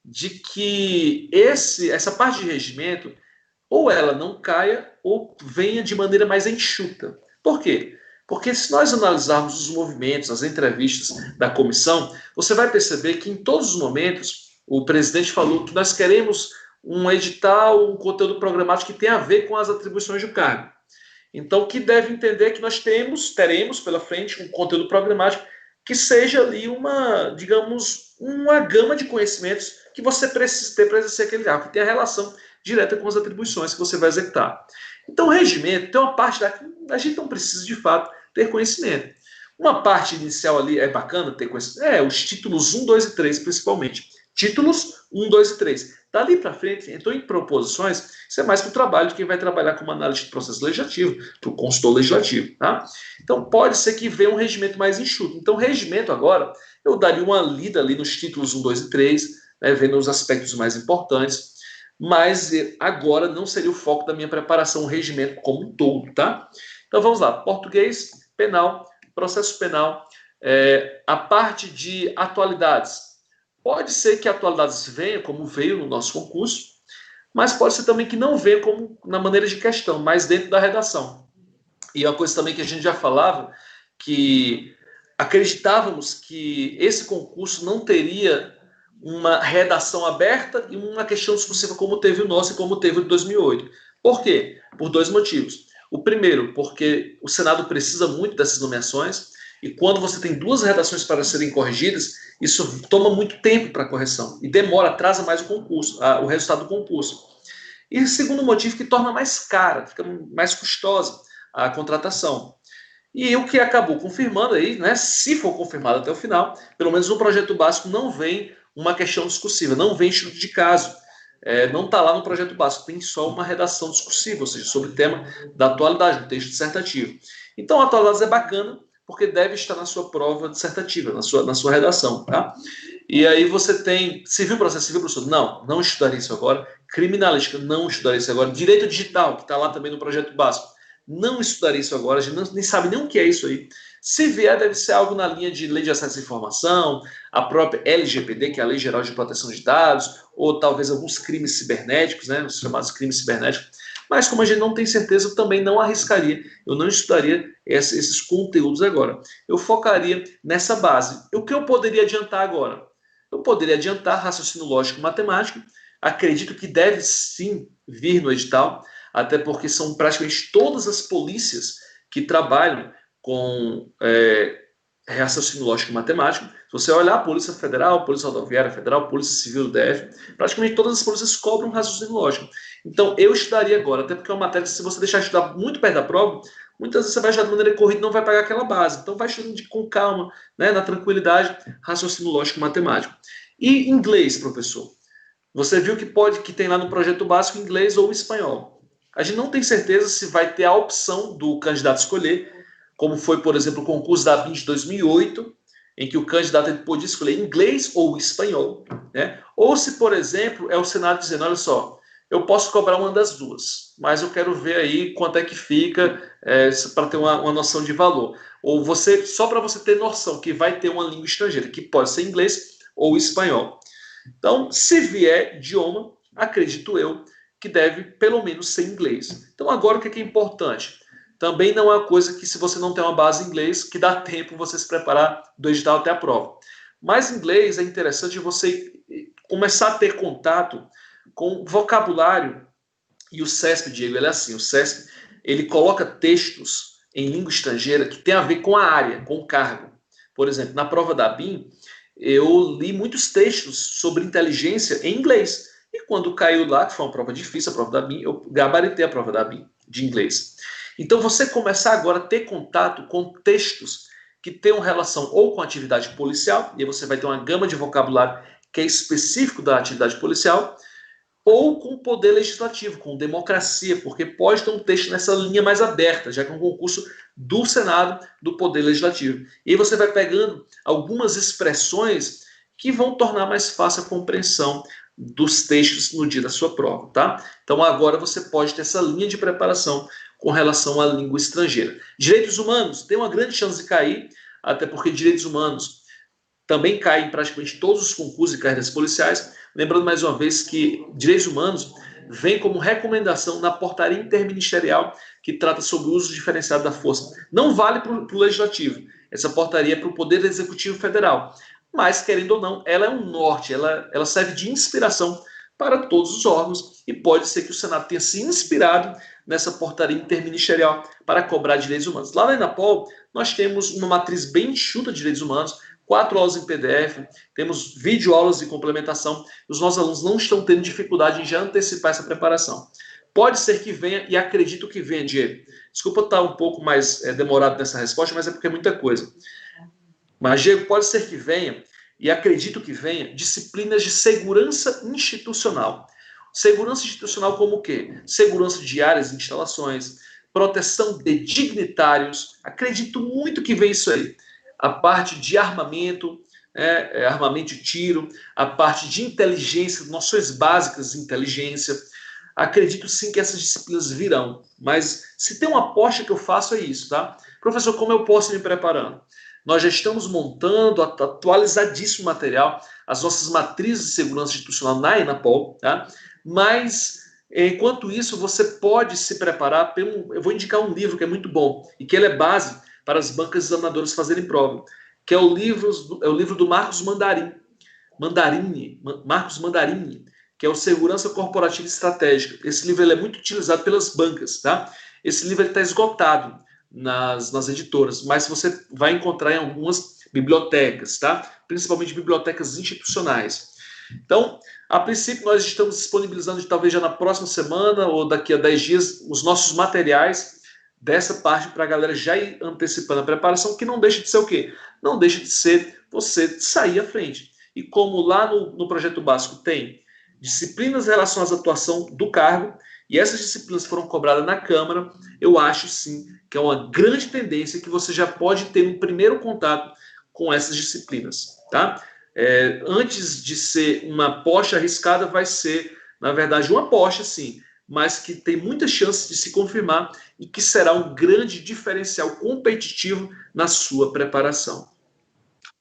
de que essa parte de regimento ou ela não caia ou venha de maneira mais enxuta. Por quê? Porque se nós analisarmos os movimentos, as entrevistas da comissão, você vai perceber que em todos os momentos o presidente falou que nós queremos um edital, um conteúdo programático que tenha a ver com as atribuições do cargo. Então, o que deve entender é que nós teremos pela frente um conteúdo programático que seja ali digamos, uma gama de conhecimentos que você precisa ter para exercer aquele cargo, que tenha relação direta com as atribuições que você vai executar. Então, o regimento tem uma parte da a gente não precisa, de fato, ter conhecimento. Uma parte inicial ali é bacana ter conhecimento. Os títulos 1, 2 e 3, principalmente. Títulos 1, 2 e 3. Dali para frente, entrou em proposições, isso é mais para o trabalho de quem vai trabalhar como analista de processo legislativo, para o consultor legislativo. Tá? Então, pode ser que venha um regimento mais enxuto. Então, regimento agora, eu daria uma lida ali nos títulos 1, 2 e 3, né, vendo os aspectos mais importantes, mas agora não seria o foco da minha preparação, o regimento como um todo, tá? Então, vamos lá. Português, penal, processo penal, a parte de atualidades. Pode ser que atualidades venha, como veio no nosso concurso, mas pode ser também que não venha como na maneira de questão, mas dentro da redação. E é uma coisa também que a gente já falava, que acreditávamos que esse concurso não teria uma redação aberta e uma questão discursiva como teve o nosso e como teve o de 2008. Por quê? Por dois motivos. O primeiro, porque o Senado precisa muito dessas nomeações, e quando você tem duas redações para serem corrigidas, isso toma muito tempo para correção, e demora, atrasa mais o concurso, o resultado do concurso. E o segundo motivo, que torna mais cara, fica mais custosa a contratação. E o que acabou confirmando aí, né, se for confirmado até o final, pelo menos no projeto básico não vem uma questão discursiva, não vem estudo de caso. Não está lá no projeto básico, tem só uma redação discursiva, ou seja, sobre o tema da atualidade, um texto dissertativo. Então, a atualidade é bacana, porque deve estar na sua prova dissertativa, na sua redação. Tá? E aí você tem civil, processo civil, professor? Não estudaria isso agora. Criminalística, não estudaria isso agora. Direito digital, que está lá também no projeto básico. Não estudaria isso agora, a gente nem sabe nem o que é isso aí. Se vier, deve ser algo na linha de Lei de Acesso à Informação, a própria LGPD, que é a Lei Geral de Proteção de Dados, ou talvez alguns crimes cibernéticos, né, os chamados crimes cibernéticos. Mas como a gente não tem certeza, eu também não arriscaria, eu não estudaria esses conteúdos agora. Eu focaria nessa base. O que eu poderia adiantar agora? Eu poderia adiantar raciocínio lógico e matemático, acredito que deve sim vir no edital, até porque são praticamente todas as polícias que trabalham com raciocínio lógico e matemático. Se você olhar a Polícia Federal, Polícia Rodoviária Federal, Polícia Civil do DF, praticamente todas as polícias cobram raciocínio lógico. Então, eu estudaria agora, até porque é uma matéria que, se você deixar de estudar muito perto da prova, muitas vezes você vai estudar de maneira corrida e não vai pagar aquela base. Então, vai estudando com calma, né, na tranquilidade, raciocínio lógico e matemático. E inglês, professor? Você viu que tem lá no projeto básico inglês ou espanhol. A gente não tem certeza se vai ter a opção do candidato escolher, como foi, por exemplo, o concurso da BIM de 2008, em que o candidato podia escolher inglês ou espanhol, né? Ou se, por exemplo, é o Senado dizendo, olha só, eu posso cobrar uma das duas, mas eu quero ver aí quanto é que fica para ter uma noção de valor. Ou você, só para você ter noção que vai ter uma língua estrangeira, que pode ser inglês ou espanhol. Então, se vier idioma, acredito eu que deve pelo menos ser inglês. Então, agora o que é importante? Também não é uma coisa que, se você não tem uma base em inglês, que dá tempo você se preparar do edital até a prova. Mas inglês é interessante você começar a ter contato com vocabulário. E o CESP, Diego, ele é assim, o CESP, ele coloca textos em língua estrangeira que tem a ver com a área, com o cargo. Por exemplo, na prova da BIM, eu li muitos textos sobre inteligência em inglês. E quando caiu lá, que foi uma prova difícil, a prova da BIM, eu gabaritei a prova da BIM de inglês. Então, você começar agora a ter contato com textos que tenham relação ou com atividade policial, e aí você vai ter uma gama de vocabulário que é específico da atividade policial, ou com o poder legislativo, com democracia, porque pode ter um texto nessa linha mais aberta, já que é um concurso do Senado, do Poder Legislativo. E aí você vai pegando algumas expressões que vão tornar mais fácil a compreensão dos textos no dia da sua prova, tá? Então agora você pode ter essa linha de preparação com relação à língua estrangeira. Direitos humanos tem uma grande chance de cair, até porque direitos humanos também cai em praticamente todos os concursos e carreiras policiais. Lembrando mais uma vez que direitos humanos vem como recomendação na portaria interministerial que trata sobre o uso diferenciado da força. Não vale para o legislativo. Essa portaria é para o Poder Executivo Federal. Mas, querendo ou não, ela é um norte, ela serve de inspiração para todos os órgãos e pode ser que o Senado tenha se inspirado nessa portaria interministerial para cobrar direitos humanos. Lá na Enapol, nós temos uma matriz bem enxuta de direitos humanos, 4 aulas em PDF, temos videoaulas de complementação. Os nossos alunos não estão tendo dificuldade em já antecipar essa preparação. Pode ser que venha, e acredito que venha, Diego. Desculpa estar um pouco mais demorado nessa resposta, mas é porque é muita coisa. Mas, Diego, pode ser que venha, e acredito que venha, disciplinas de segurança institucional. Segurança institucional como o quê? Segurança de áreas e instalações, proteção de dignitários. Acredito muito que vem isso aí. A parte de armamento, armamento de tiro, a parte de inteligência, noções básicas de inteligência. Acredito sim que essas disciplinas virão, mas se tem uma aposta que eu faço é isso, tá? Professor, como eu posso me preparando? Nós já estamos montando atualizadíssimo material, as nossas matrizes de segurança institucional na Enapol, tá? Mas, enquanto isso, você pode se preparar, eu vou indicar um livro que é muito bom, e que ele é base para as bancas examinadoras fazerem prova, que é o livro do Marcos Marcos Mandarini, que é o Segurança Corporativa Estratégica. Esse livro ele é muito utilizado pelas bancas, tá? Esse livro está esgotado nas editoras, mas você vai encontrar em algumas bibliotecas, tá? Principalmente bibliotecas institucionais. Então, a princípio, nós estamos disponibilizando, talvez já na próxima semana ou daqui a 10 dias, os nossos materiais dessa parte para a galera já ir antecipando a preparação, que não deixa de ser o quê? Não deixa de ser você sair à frente. E como lá no projeto básico tem disciplinas relacionadas à atuação do cargo, e essas disciplinas foram cobradas na Câmara, eu acho sim que é uma grande tendência que você já pode ter um primeiro contato com essas disciplinas, tá? Antes de ser uma aposta arriscada, vai ser, na verdade, uma aposta, sim, mas que tem muita chance de se confirmar e que será um grande diferencial competitivo na sua preparação.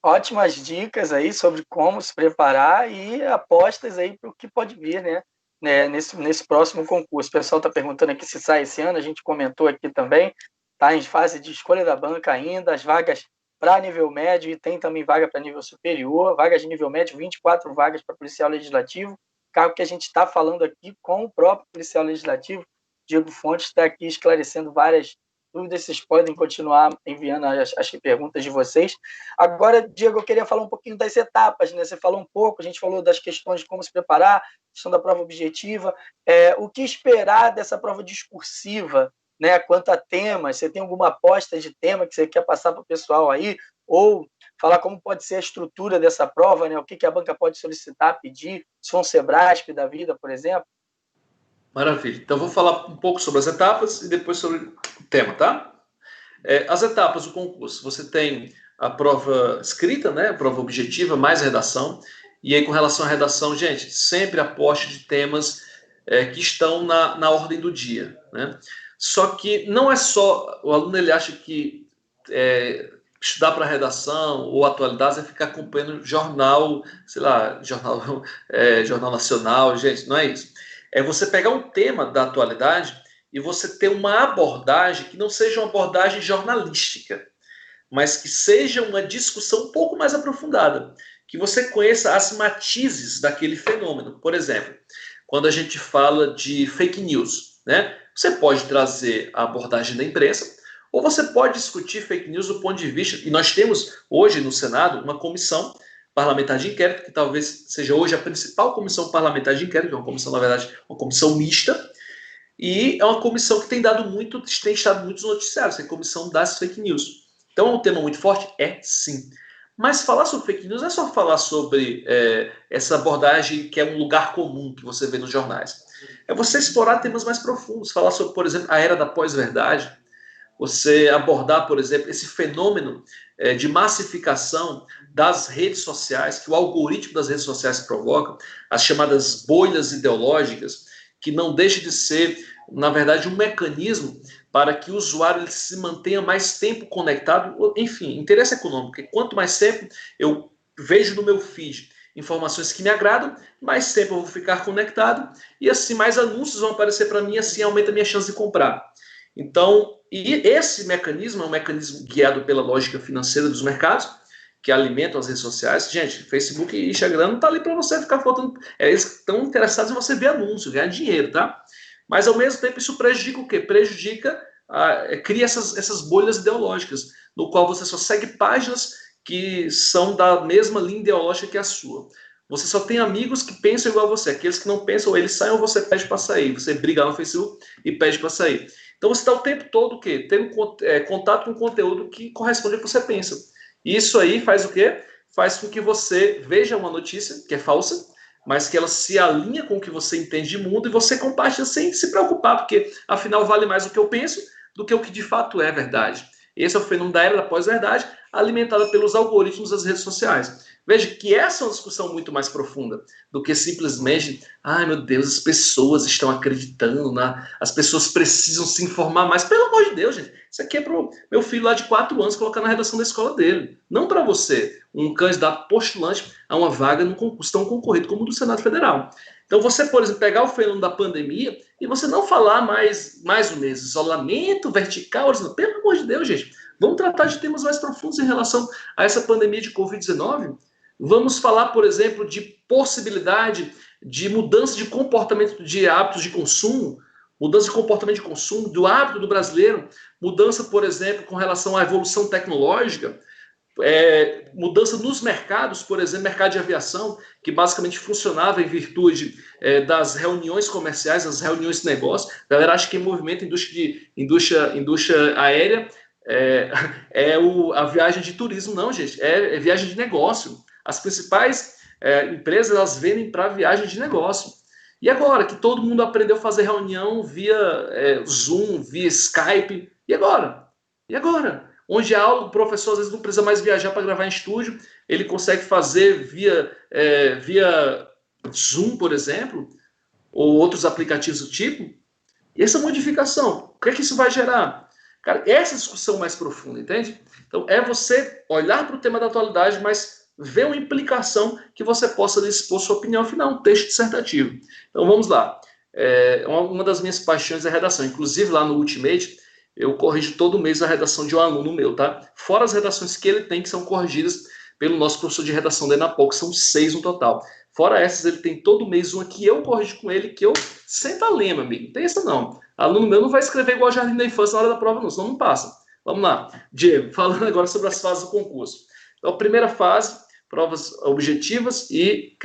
Ótimas dicas aí sobre como se preparar e apostas aí para o que pode vir, né, nesse próximo concurso. O pessoal está perguntando aqui se sai esse ano, a gente comentou aqui também, está em fase de escolha da banca ainda, as vagas para nível médio e tem também vaga para nível superior, vagas de nível médio, 24 vagas para policial legislativo, cargo que a gente está falando aqui com o próprio policial legislativo. Diego Fontes está aqui esclarecendo várias dúvidas, vocês podem continuar enviando as perguntas de vocês. Agora, Diego, eu queria falar um pouquinho das etapas, né? Você falou um pouco, a gente falou das questões de como se preparar, questão da prova objetiva, o que esperar dessa prova discursiva, né? Quanto a temas, você tem alguma aposta de tema que você quer passar para o pessoal aí? Ou falar como pode ser a estrutura dessa prova, né? O que a banca pode solicitar, pedir, se for um Sebrasp da vida, por exemplo. Maravilha. Então, vou falar um pouco sobre as etapas e depois sobre o tema, tá? As etapas do concurso. Você tem a prova escrita, né? A prova objetiva, mais redação. E aí, com relação à redação, gente, sempre aposte de temas que estão na ordem do dia, né? Só que não é só... O aluno, ele acha que estudar para redação ou atualidades é ficar acompanhando jornal, sei lá, jornal nacional, gente, não é isso. É você pegar um tema da atualidade e você ter uma abordagem que não seja uma abordagem jornalística, mas que seja uma discussão um pouco mais aprofundada, que você conheça as matizes daquele fenômeno. Por exemplo, quando a gente fala de fake news, né? Você pode trazer a abordagem da imprensa, ou você pode discutir fake news do ponto de vista, e nós temos hoje no Senado uma comissão parlamentar de inquérito, que talvez seja hoje a principal comissão parlamentar de inquérito, que é uma comissão, na verdade, uma comissão mista, e é uma comissão que tem estado muitos noticiários, é a comissão das fake news. Então é um tema muito forte? É, sim. Mas falar sobre fake news não é só falar sobre essa abordagem que é um lugar comum que você vê nos jornais. É você explorar temas mais profundos, falar sobre, por exemplo, a era da pós-verdade, você abordar, por exemplo, esse fenômeno de massificação das redes sociais, que o algoritmo das redes sociais provoca, as chamadas bolhas ideológicas, que não deixa de ser, na verdade, um mecanismo para que o usuário ele se mantenha mais tempo conectado, enfim, interesse econômico, porque quanto mais tempo eu vejo no meu feed informações que me agradam, mais tempo eu vou ficar conectado, e assim mais anúncios vão aparecer para mim, e assim aumenta a minha chance de comprar. Então, e esse mecanismo é um mecanismo guiado pela lógica financeira dos mercados, que alimentam as redes sociais. Gente, Facebook e Instagram não está ali para você ficar faltando. Eles estão interessados em você ver anúncio, ganhar dinheiro, tá? Mas, ao mesmo tempo, isso prejudica o quê? Cria essas bolhas ideológicas, no qual você só segue páginas que são da mesma linha ideológica que a sua. Você só tem amigos que pensam igual a você. Aqueles que não pensam, ou eles saem ou você pede para sair. Você briga lá no Facebook e pede para sair. Então você está o tempo todo o quê? Tendo contato com conteúdo que corresponde ao que você pensa. E isso aí faz o quê? Faz com que você veja uma notícia que é falsa, mas que ela se alinha com o que você entende de mundo e você compartilha sem se preocupar, porque afinal vale mais o que eu penso do que o que de fato é verdade. Esse é o fenômeno da era da pós-verdade, alimentada pelos algoritmos das redes sociais. Veja que essa é uma discussão muito mais profunda do que simplesmente, ai meu Deus, as pessoas estão acreditando, as pessoas precisam se informar mais. Pelo amor de Deus, gente, isso aqui é para o meu filho lá de 4 anos colocar na redação da escola dele. Não para você, um candidato postulante a uma vaga num concurso tão concorrido como o do Senado Federal. Então você, por exemplo, pegar o fenômeno da pandemia e você não falar mais um mês, isolamento vertical, pelo amor de Deus, gente, vamos tratar de temas mais profundos em relação a essa pandemia de Covid-19. Vamos falar, por exemplo, de possibilidade de mudança de comportamento, de hábitos de consumo, mudança de comportamento de consumo, do hábito do brasileiro, mudança, por exemplo, com relação à evolução tecnológica, mudança nos mercados, por exemplo, mercado de aviação, que basicamente funcionava em virtude das reuniões comerciais, das reuniões de negócio. A galera acha que em movimento indústria aérea a viagem de turismo. Não, gente, é viagem de negócio. As principais empresas, elas vendem para viagem de negócio. E agora que todo mundo aprendeu a fazer reunião via Zoom, via Skype, e agora? E agora? Onde a aula, o professor às vezes não precisa mais viajar para gravar em estúdio, ele consegue fazer via Zoom, por exemplo, ou outros aplicativos do tipo. E essa modificação, o que é que isso vai gerar? Cara, essa discussão mais profunda, entende? Então, é você olhar para o tema da atualidade, mas ver uma implicação que você possa expor sua opinião final, um texto dissertativo. Então, vamos lá. Uma das minhas paixões é a redação. Inclusive, lá no Ultimate, eu corrijo todo mês a redação de um aluno meu, tá? Fora as redações que ele tem, que são corrigidas pelo nosso professor de redação da Enapol, que são 6 no total. Fora essas, ele tem todo mês uma que eu corrijo com ele, que eu sento a lenha, meu amigo. Não tem essa não. Aluno meu não vai escrever igual a Jardim da Infância na hora da prova, não, senão não passa. Vamos lá. Diego, falando agora sobre as fases do concurso. Então, a primeira fase, provas objetivas e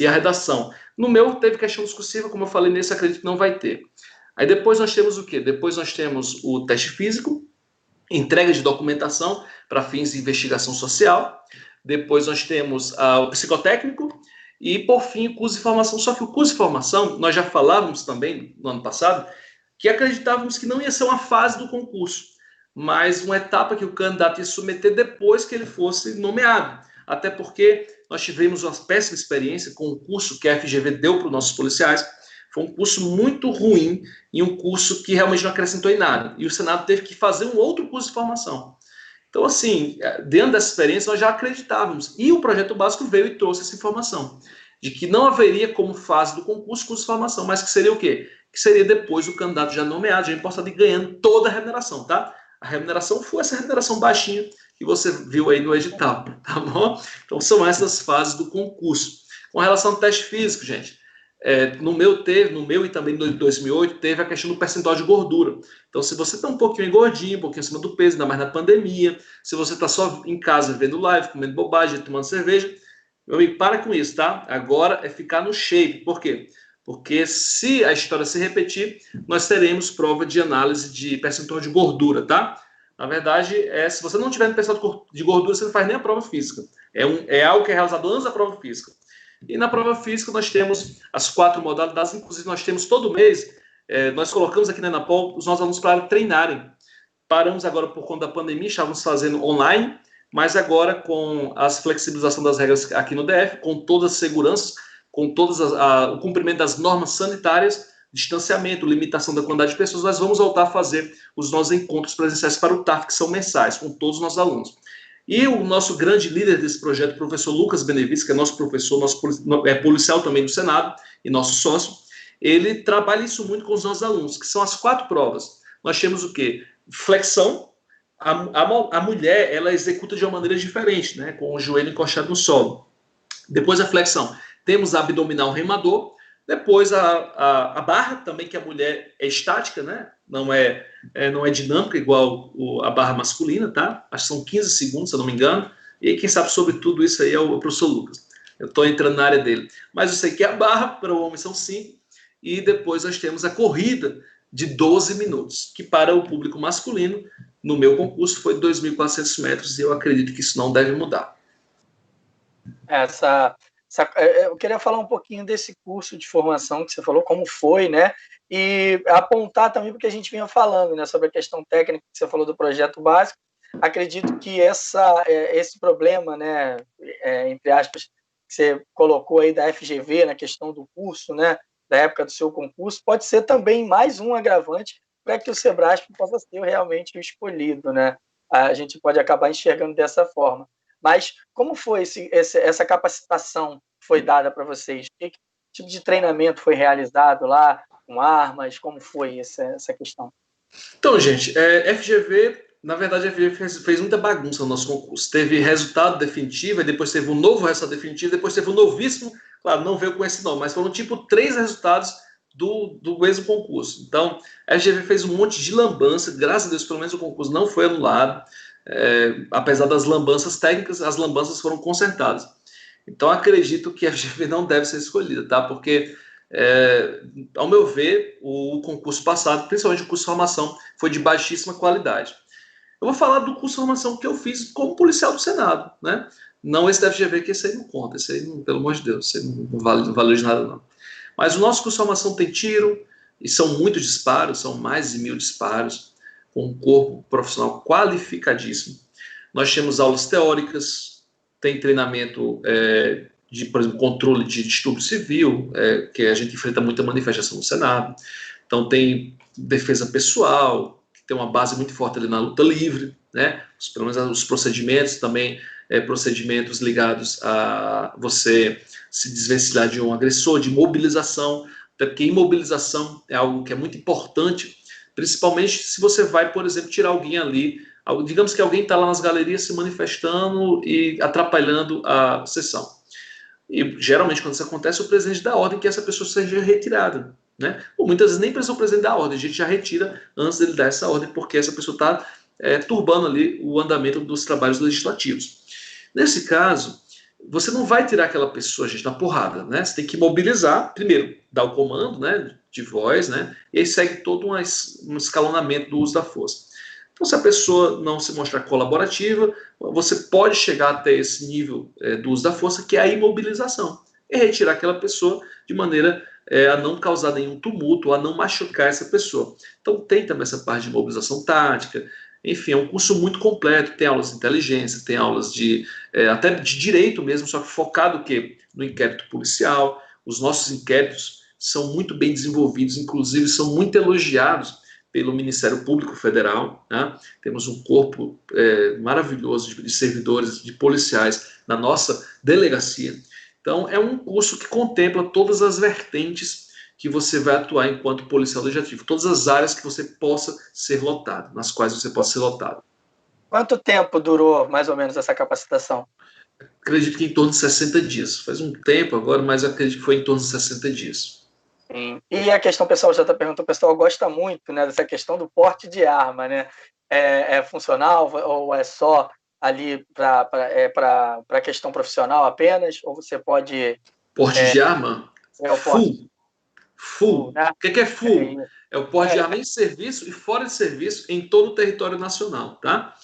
a redação. No meu, teve questão discursiva, como eu falei, acredito que não vai ter. Aí depois nós temos o quê? Depois nós temos o teste físico, entrega de documentação para fins de investigação social. Depois nós temos o psicotécnico e, por fim, o curso de formação. Só que o curso de formação, nós já falávamos também no ano passado, que acreditávamos que não ia ser uma fase do concurso, mas uma etapa que o candidato ia submeter depois que ele fosse nomeado. Até porque nós tivemos uma péssima experiência com o curso que a FGV deu para os nossos policiais. Foi um curso muito ruim e um curso que realmente não acrescentou em nada. E o Senado teve que fazer um outro curso de formação. Então, assim, dentro dessa experiência, nós já acreditávamos. E o projeto básico veio e trouxe essa informação de que não haveria como fase do concurso curso de formação, mas que seria o quê? Que seria depois o candidato já nomeado, já importado e ganhando toda a remuneração, tá? A remuneração foi essa remuneração baixinha que você viu aí no edital, tá bom? Então, são essas fases do concurso. Com relação ao teste físico, gente, no meu e também no 2008, teve a questão do percentual de gordura. Então, se você está um pouquinho gordinho, um pouquinho acima do peso, ainda mais na pandemia, se você está só em casa vendo live, comendo bobagem, tomando cerveja, meu amigo, para com isso, tá? Agora é ficar no shape. Por quê? Porque se a história se repetir, nós teremos prova de análise de percentual de gordura, tá? Na verdade, se você não tiver no percentual de gordura, você não faz nem a prova física. É algo que é realizado antes da prova física. E na prova física nós temos as 4 modalidades, inclusive nós temos todo mês, nós colocamos aqui na Enapol os nossos alunos para treinarem. Paramos agora por conta da pandemia, estávamos fazendo online, mas agora com a flexibilização das regras aqui no DF, com todas as seguranças, com o cumprimento das normas sanitárias, distanciamento, limitação da quantidade de pessoas, nós vamos voltar a fazer os nossos encontros presenciais para o TAF, que são mensais, com todos os nossos alunos. E o nosso grande líder desse projeto, o professor Lucas Benevides, que é nosso professor, policial também do Senado e nosso sócio, ele trabalha isso muito com os nossos alunos, que são as 4 provas. Nós temos o quê? Flexão. A mulher, ela executa de uma maneira diferente, né? Com o joelho encostado no solo. Depois a flexão. Temos a abdominal remador. Depois a barra, também que a mulher é estática, né? Não é dinâmica igual a barra masculina, tá? Acho que são 15 segundos, se eu não me engano. E quem sabe sobre tudo isso aí é o professor Lucas. Eu estou entrando na área dele. Mas eu sei que a barra, para o homem, são 5. E depois nós temos a corrida de 12 minutos, que para o público masculino, no meu concurso, foi 2.400 metros, e eu acredito que isso não deve mudar. Eu queria falar um pouquinho desse curso de formação que você falou, como foi, né? E apontar também porque a gente vinha falando, né, sobre a questão técnica que você falou do projeto básico. Acredito que esse problema, né, entre aspas, que você colocou aí da FGV na questão do curso, né, da época do seu concurso, pode ser também mais um agravante para que o Sebrasp possa ser realmente o escolhido, né? A gente pode acabar enxergando dessa forma. Mas como foi essa capacitação que foi dada para vocês? Que tipo de treinamento foi realizado lá, com armas? Como foi essa questão? Então, gente, FGV, na verdade, a FGV fez muita bagunça no nosso concurso. Teve resultado definitivo, e depois teve um novo resultado definitivo, depois teve um novíssimo, claro, não veio com esse nome, mas foram tipo 3 resultados do mesmo concurso. Então, a FGV fez um monte de lambança, graças a Deus, pelo menos o concurso não foi anulado. Apesar das lambanças técnicas, as lambanças foram consertadas. Então, acredito que a FGV não deve ser escolhida, tá? Porque, ao meu ver, o concurso passado, principalmente o curso de formação, foi de baixíssima qualidade. Eu vou falar do curso de formação que eu fiz como policial do Senado, né? Não esse da FGV, que esse aí não conta, esse aí, pelo amor de Deus, esse aí não vale de nada, não. Mas o nosso curso de formação tem tiro, e são muitos disparos, são mais de 1.000 disparos, com um corpo profissional qualificadíssimo. Nós temos aulas teóricas, tem treinamento de, por exemplo, controle de distúrbio civil, que a gente enfrenta muita manifestação no Senado. Então tem defesa pessoal, que tem uma base muito forte ali na luta livre, né? Pelo menos os procedimentos também, procedimentos ligados a você se desvencilhar de um agressor, de mobilização, até porque imobilização é algo que é muito importante, principalmente se você vai, por exemplo, tirar alguém ali, digamos que alguém está lá nas galerias se manifestando e atrapalhando a sessão. E geralmente quando isso acontece, o presidente dá ordem que essa pessoa seja retirada, né? Ou muitas vezes nem precisa o presidente dar ordem, a gente já retira antes dele dar essa ordem, porque essa pessoa está turbando ali o andamento dos trabalhos legislativos. Nesse caso, você não vai tirar aquela pessoa, gente, na porrada, né? Você tem que mobilizar, primeiro, dar o comando, né, de voz, né? E aí segue todo um escalonamento do uso da força. Então, se a pessoa não se mostrar colaborativa, você pode chegar até esse nível do uso da força, que é a imobilização, e retirar aquela pessoa de maneira a não causar nenhum tumulto, a não machucar essa pessoa. Então, tem também essa parte de mobilização tática. Enfim, é um curso muito completo, tem aulas de inteligência, tem aulas até de direito mesmo, só que focado o quê? No inquérito policial. Os nossos inquéritos são muito bem desenvolvidos, inclusive são muito elogiados pelo Ministério Público Federal, né? Temos um corpo maravilhoso de servidores, de policiais na nossa delegacia. Então, é um curso que contempla todas as vertentes que você vai atuar enquanto policial legislativo, todas as áreas que você possa ser lotado, nas quais você possa ser lotado. Quanto tempo durou, mais ou menos, essa capacitação? Acredito que em torno de 60 dias. Faz um tempo agora, mas acredito que foi em torno de 60 dias. Sim. E a questão, o pessoal já está perguntando, o pessoal gosta muito, né, dessa questão do porte de arma, né? É funcional ou é só ali para a questão profissional apenas? Ou você pode... Porte de arma? o porte Full. Full. né? O que é full? É o porte de arma em serviço e fora de serviço em todo o território nacional, tá?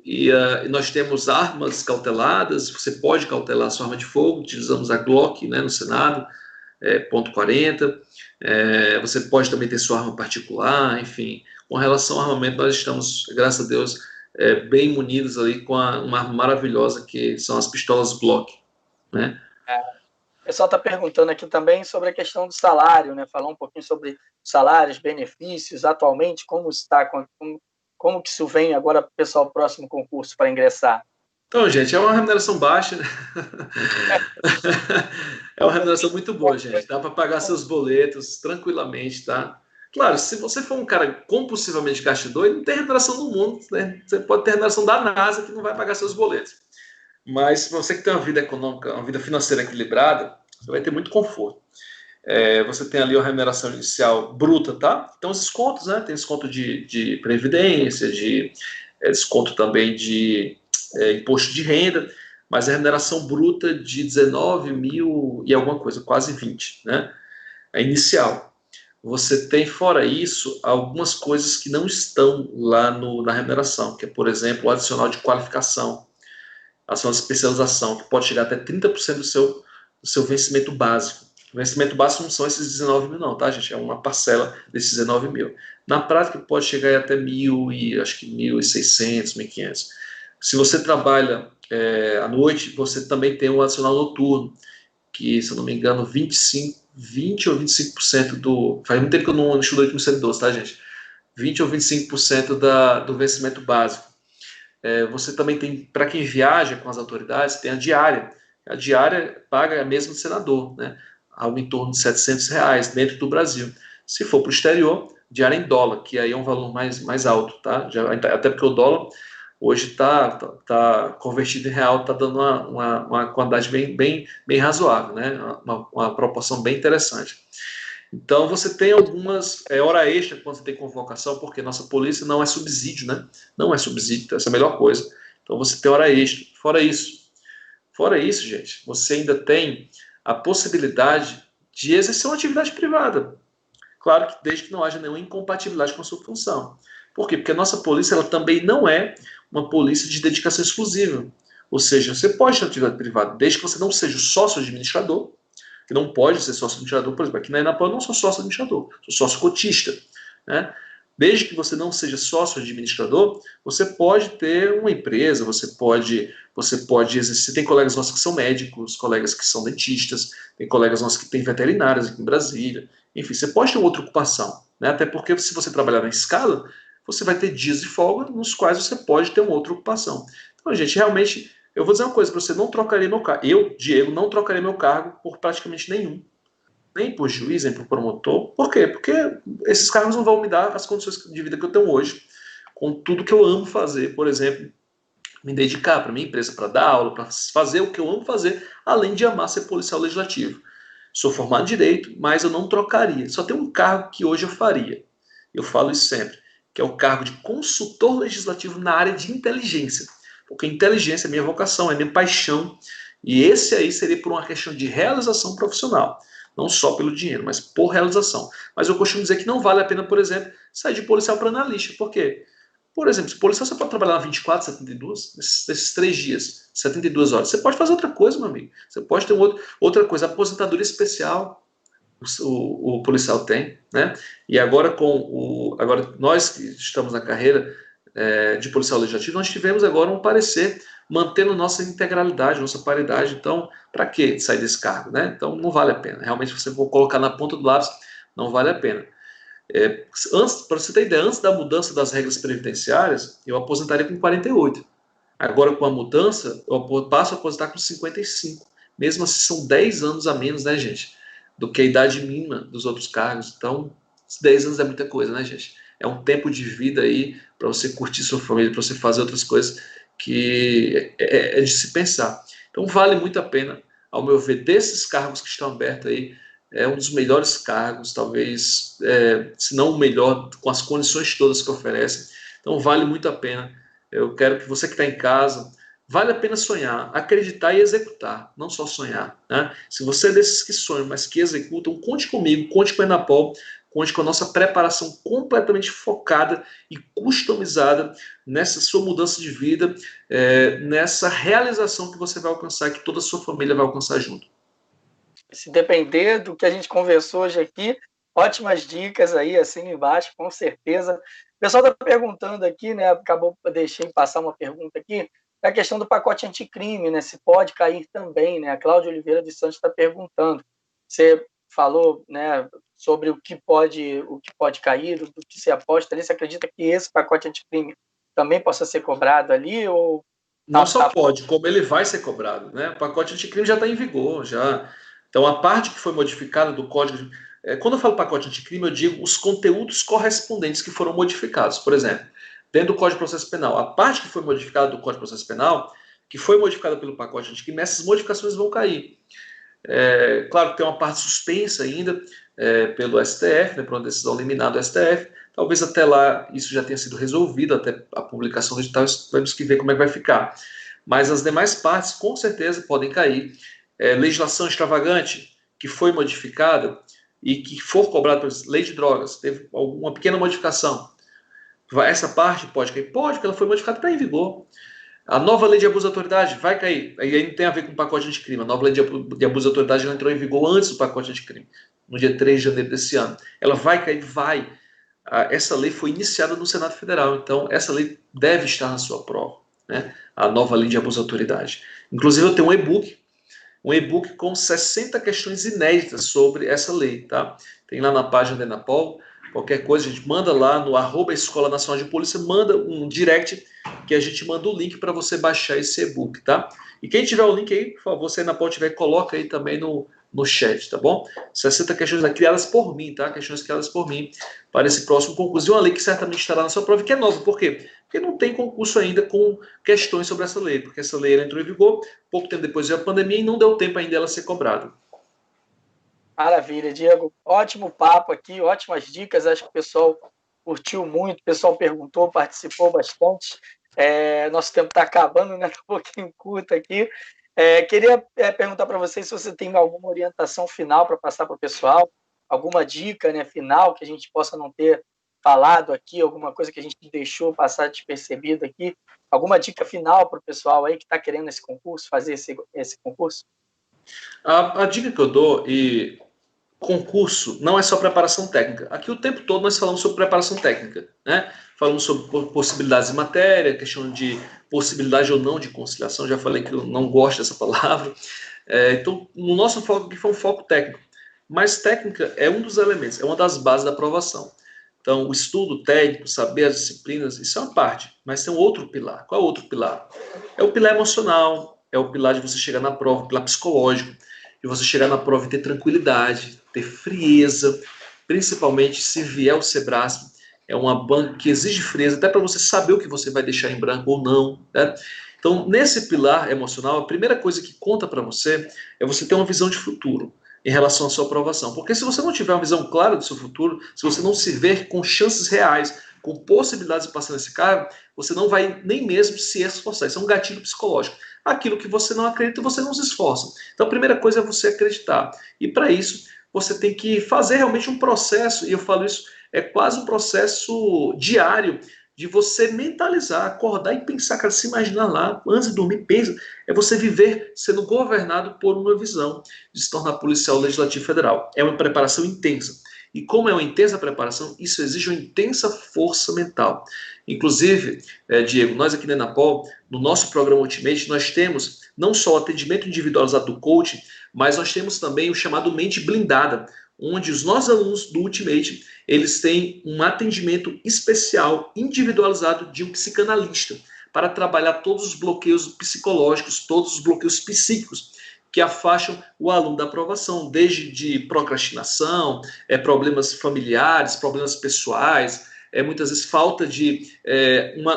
E nós temos armas cauteladas, você pode cautelar a sua arma de fogo, utilizamos a Glock, né, no Senado, .40, você pode também ter sua arma particular, enfim. Com relação ao armamento, nós estamos, graças a Deus, bem munidos ali com uma arma maravilhosa que são as pistolas Glock, né? O pessoal está perguntando aqui também sobre a questão do salário, né? Falar um pouquinho sobre salários, benefícios, atualmente, como que isso vem agora para o pessoal próximo concurso para ingressar? Então, gente, é uma remuneração baixa, né? É uma remuneração muito boa, gente. Dá para pagar seus boletos tranquilamente, tá? Claro, se você for um cara compulsivamente gastador, não tem remuneração no mundo, né? Você pode ter remuneração da NASA que não vai pagar seus boletos. Mas se você que tem uma vida econômica, uma vida financeira equilibrada, você vai ter muito conforto. Você tem ali uma remuneração inicial bruta, tá? Então, os descontos, né? Tem desconto de previdência, desconto também de imposto de renda, mas a remuneração bruta de 19 mil e alguma coisa, quase 20, né? A inicial. Você tem, fora isso, algumas coisas que não estão lá na remuneração, que é, por exemplo, o adicional de qualificação, a sua especialização, que pode chegar até 30% do seu vencimento básico. O vencimento básico não são esses 19 mil, não, tá, gente? É uma parcela desses 19 mil. Na prática, pode chegar até 1.000 e acho que 1.600, 1.500. Se você trabalha à noite, você também tem um adicional noturno, que, se eu não me engano, 20 ou 25% do... Faz muito tempo que eu não estudo 8.112, tá, gente? 20 ou 25% do vencimento básico. Você também tem, para quem viaja com as autoridades, tem a diária. A diária paga a mesma do senador, né? Algo em torno de R$ 700 dentro do Brasil. Se for para o exterior, diária em dólar, que aí é um valor mais alto, tá? Até porque o dólar hoje tá convertido em real, está dando uma quantidade bem razoável, né? Uma proporção bem interessante. Então, você tem algumas hora extra quando você tem convocação, porque nossa polícia não é subsídio, né? Não é subsídio, então essa é a melhor coisa. Então, você tem hora extra. Fora isso, gente, você ainda tem a possibilidade de exercer uma atividade privada. Claro que desde que não haja nenhuma incompatibilidade com a sua função. Por quê? Porque a nossa polícia ela também não é uma polícia de dedicação exclusiva. Ou seja, você pode ter atividade privada, desde que você não seja o sócio administrador, que não pode ser sócio administrador, por exemplo, aqui na Enapan eu não sou sócio administrador, sou sócio cotista, né? Desde que você não seja sócio administrador, você pode ter uma empresa, você pode exercer. Tem colegas nossos que são médicos, colegas que são dentistas, tem colegas nossos que têm veterinárias aqui em Brasília. Enfim, você pode ter outra ocupação, né? Até porque se você trabalhar na escala, você vai ter dias de folga nos quais você pode ter uma outra ocupação. Então, gente, realmente, eu vou dizer uma coisa para você, não trocaria meu cargo. Eu, Diego, não trocaria meu cargo por praticamente nenhum. Nem por juiz, nem por promotor. Por quê? Porque esses cargos não vão me dar as condições de vida que eu tenho hoje, com tudo que eu amo fazer, por exemplo, me dedicar para minha empresa, para dar aula, para fazer o que eu amo fazer, além de amar ser policial legislativo. Sou formado em Direito, mas eu não trocaria. Só tem um cargo que hoje eu faria. Eu falo isso sempre, que é o cargo de consultor legislativo na área de inteligência. Porque inteligência é minha vocação, é minha paixão, e esse aí seria por uma questão de realização profissional. Não só pelo dinheiro, mas por realização. Mas eu costumo dizer que não vale a pena, por exemplo, sair de policial para analista. Por quê? Por exemplo, se policial você pode trabalhar 24, 72, nesses 3 dias, 72 horas. Você pode fazer outra coisa, meu amigo. Você pode ter outra coisa, aposentadoria especial. O policial tem, né? E agora agora nós que estamos na carreira de policial legislativo, nós tivemos agora um parecer mantendo nossa integralidade, nossa paridade. Então, para que sair desse cargo, né? Então, não vale a pena. Realmente, se você for colocar na ponta do lápis, não vale a pena. Para você ter ideia, antes da mudança das regras previdenciárias, eu aposentaria com 48. Agora, com a mudança, eu passo a aposentar com 55. Mesmo assim, são 10 anos a menos, né, gente? Do que a idade mínima dos outros cargos. Então, 10 anos é muita coisa, né, gente? É um tempo de vida aí para você curtir sua família, para você fazer outras coisas que é de se pensar. Então, vale muito a pena, ao meu ver, desses cargos que estão abertos aí, é um dos melhores cargos, talvez, se não o melhor, com as condições todas que oferecem. Então, vale muito a pena. Eu quero que você que está em casa, vale a pena sonhar, acreditar e executar, não só sonhar, né? Se você é desses que sonham, mas que executam, conte comigo, conte com a Enapol, conte com a nossa preparação completamente focada e customizada nessa sua mudança de vida, nessa realização que você vai alcançar, que toda a sua família vai alcançar junto. Se depender do que a gente conversou hoje aqui, ótimas dicas aí, assim embaixo, com certeza. O pessoal está perguntando aqui, né? Deixei passar uma pergunta aqui, é a questão do pacote anticrime, né? Se pode cair também, né? A Cláudia Oliveira dos Santos está perguntando. Você falou, né, sobre o que pode cair, do que se aposta ali. Você acredita que esse pacote anticrime também possa ser cobrado ali? Ou não só pode, como ele vai ser cobrado, né? O pacote anticrime já está em vigor, já. Então, a parte que foi modificada do Código... Quando eu falo pacote anticrime, eu digo os conteúdos correspondentes que foram modificados. Por exemplo, dentro do Código de Processo Penal, a parte que foi modificada do Código de Processo Penal, que foi modificada pelo pacote anticrime, essas modificações vão cair. Claro que tem uma parte suspensa ainda pelo STF, né, por uma decisão liminar do STF. Talvez até lá isso já tenha sido resolvido, até a publicação do edital, temos que ver como é que vai ficar. Mas as demais partes, com certeza, podem cair. Legislação extravagante, que foi modificada e que for cobrada por lei de drogas, teve alguma pequena modificação. Essa parte pode cair? Pode, porque ela foi modificada, está em vigor. A nova lei de abuso de autoridade vai cair. Aí não tem a ver com o pacote anticrime. A nova lei de abuso de autoridade já entrou em vigor antes do pacote anticrime, no dia 3 de janeiro desse ano. Ela vai cair? Vai. Essa lei foi iniciada no Senado Federal, então essa lei deve estar na sua prova, né? A nova lei de abuso de autoridade. Inclusive eu tenho um e-book com 60 questões inéditas sobre essa lei, tá? Tem lá na página da Enapol. Qualquer coisa, a gente manda lá no @Escola Nacional de Polícia, manda um direct que a gente manda o link para você baixar esse e-book, tá? E quem tiver o link aí, por favor, se a Enapol tiver, coloca aí também no chat, tá bom? 60 questões criadas por mim, tá? Questões criadas por mim para esse próximo concurso. E uma lei que certamente estará na sua prova, que é nova. Por quê? Porque não tem concurso ainda com questões sobre essa lei, porque essa lei entrou em vigor pouco tempo depois da pandemia e não deu tempo ainda dela ser cobrada. Maravilha, Diego. Ótimo papo aqui, ótimas dicas. Acho que o pessoal curtiu muito, o pessoal perguntou, participou bastante. Nosso tempo está acabando, né? Tá um pouquinho curto aqui. Queria perguntar para vocês se você tem alguma orientação final para passar para o pessoal, alguma dica, né, final que a gente possa não ter falado aqui, alguma coisa que a gente deixou passar despercebido aqui, alguma dica final para o pessoal aí que está querendo esse concurso, fazer esse concurso? A dica que eu dou, e concurso não é só preparação técnica. Aqui o tempo todo nós falamos sobre preparação técnica, né? Falamos sobre possibilidades de matéria, questão de possibilidade ou não de conciliação. Já falei que eu não gosto dessa palavra. Então, no nosso foco aqui foi um foco técnico. Mas técnica é um dos elementos, é uma das bases da aprovação. Então, o estudo técnico, saber as disciplinas, isso é uma parte. Mas tem um outro pilar. Qual é o outro pilar? É o pilar emocional, é o pilar de você chegar na prova, o pilar psicológico, de você chegar na prova e ter tranquilidade, ter frieza, principalmente se vier o Sebrasp, é uma banca que exige frieza, até para você saber o que você vai deixar em branco ou não, né? Então, nesse pilar emocional, a primeira coisa que conta para você é você ter uma visão de futuro em relação à sua aprovação. Porque se você não tiver uma visão clara do seu futuro, se você não se ver com chances reais, com possibilidades de passar nesse cargo, você não vai nem mesmo se esforçar. Isso é um gatilho psicológico. Aquilo que você não acredita, você não se esforça. Então, a primeira coisa é você acreditar. E para isso, você tem que fazer realmente um processo, e eu falo isso, é quase um processo diário de você mentalizar, acordar e pensar, cara, se imaginar lá, antes de dormir, pensa, é você viver sendo governado por uma visão de se tornar policial legislativo federal. É uma preparação intensa. E como é uma intensa preparação, isso exige uma intensa força mental. Inclusive, Diego, nós aqui na Enapol, no nosso programa Ultimate, nós temos não só o atendimento individualizado do coach, mas nós temos também o chamado Mente Blindada, onde os nossos alunos do Ultimate, eles têm um atendimento especial, individualizado de um psicanalista, para trabalhar todos os bloqueios psicológicos, todos os bloqueios psíquicos que afastam o aluno da aprovação, desde de procrastinação, problemas familiares, problemas pessoais, muitas vezes falta de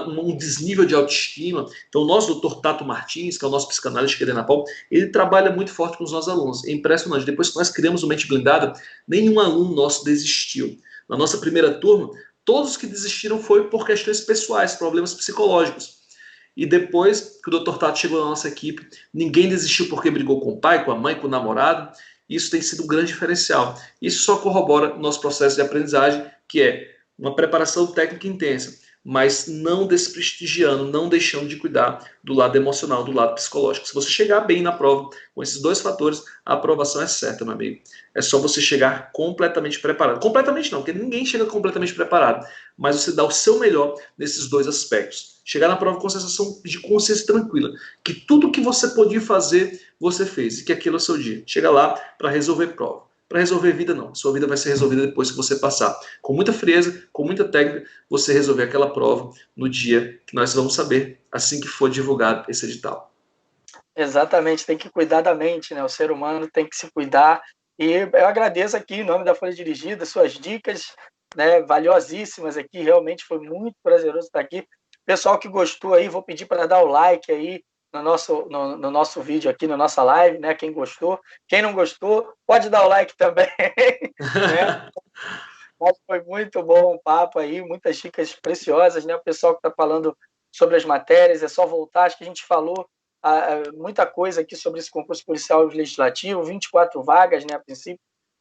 um desnível de autoestima. Então, o nosso doutor Tato Martins, que é o nosso psicanalista aqui da Enapol, ele trabalha muito forte com os nossos alunos. É impressionante. Depois que nós criamos o Mente Blindada, nenhum aluno nosso desistiu. Na nossa primeira turma, todos que desistiram foi por questões pessoais, problemas psicológicos. E depois que o Dr. Tato chegou na nossa equipe, ninguém desistiu porque brigou com o pai, com a mãe, com o namorado. Isso tem sido um grande diferencial. Isso só corrobora o nosso processo de aprendizagem, que é uma preparação técnica intensa, mas não desprestigiando, não deixando de cuidar do lado emocional, do lado psicológico. Se você chegar bem na prova com esses dois fatores, a aprovação é certa, meu amigo. É só você chegar completamente preparado. Completamente não, porque ninguém chega completamente preparado, mas você dá o seu melhor nesses dois aspectos. Chegar na prova com sensação de consciência tranquila, que tudo que você podia fazer, você fez, e que aquilo é o seu dia. Chega lá para resolver prova. Para resolver vida, não. Sua vida vai ser resolvida depois que você passar. Com muita frieza, com muita técnica, você resolver aquela prova no dia que nós vamos saber, assim que for divulgado esse edital. Exatamente, tem que cuidar da mente, né? O ser humano tem que se cuidar. E eu agradeço aqui, em nome da Folha Dirigida, suas dicas, né, valiosíssimas aqui. Realmente foi muito prazeroso estar aqui. Pessoal que gostou aí, vou pedir para dar o like aí no nosso vídeo aqui, na nossa live, né? Quem gostou. Quem não gostou, pode dar o like também. Né? Mas foi muito bom o papo aí, muitas dicas preciosas, né? O pessoal que está falando sobre as matérias, é só voltar, acho que a gente falou muita coisa aqui sobre esse concurso policial legislativo, 24 vagas, né, a princípio,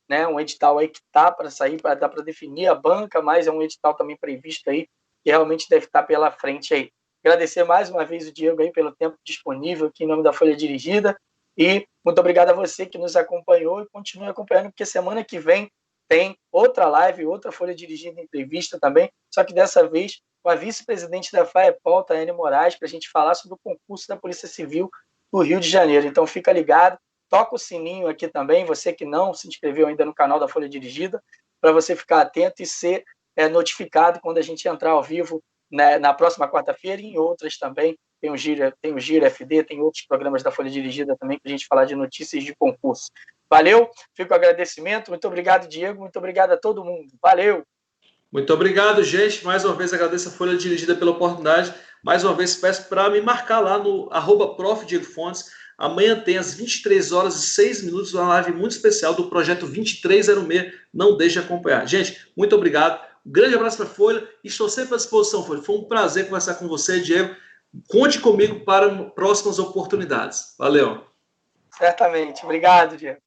né, um edital aí que está para sair, dá para definir a banca, mas é um edital também previsto aí, que realmente deve estar pela frente aí. Agradecer mais uma vez o Diego aí pelo tempo disponível aqui em nome da Folha Dirigida, e muito obrigado a você que nos acompanhou e continue acompanhando, porque semana que vem tem outra live, outra Folha Dirigida entrevista também, só que dessa vez com a vice-presidente da FAEPOL, Taiane Moraes, para a gente falar sobre o concurso da Polícia Civil do Rio de Janeiro. Então fica ligado, toca o sininho aqui também, você que não se inscreveu ainda no canal da Folha Dirigida, para você ficar atento e ser notificado quando a gente entrar ao vivo, né, na próxima quarta-feira e em outras também. Tem o Giro FD, tem outros programas da Folha Dirigida também para a gente falar de notícias de concurso. Valeu, fico com agradecimento. Muito obrigado, Diego. Muito obrigado a todo mundo. Valeu! Muito obrigado, gente. Mais uma vez agradeço a Folha Dirigida pela oportunidade. Mais uma vez peço para me marcar lá no @prof.diego.fontes. Amanhã tem às 23h06 uma live muito especial do projeto 2306. Não deixe de acompanhar. Gente, muito obrigado. Um grande abraço para a Folha. Estou sempre à disposição, Folha. Foi um prazer conversar com você, Diego. Conte comigo para próximas oportunidades. Valeu. Certamente. Obrigado, Diego.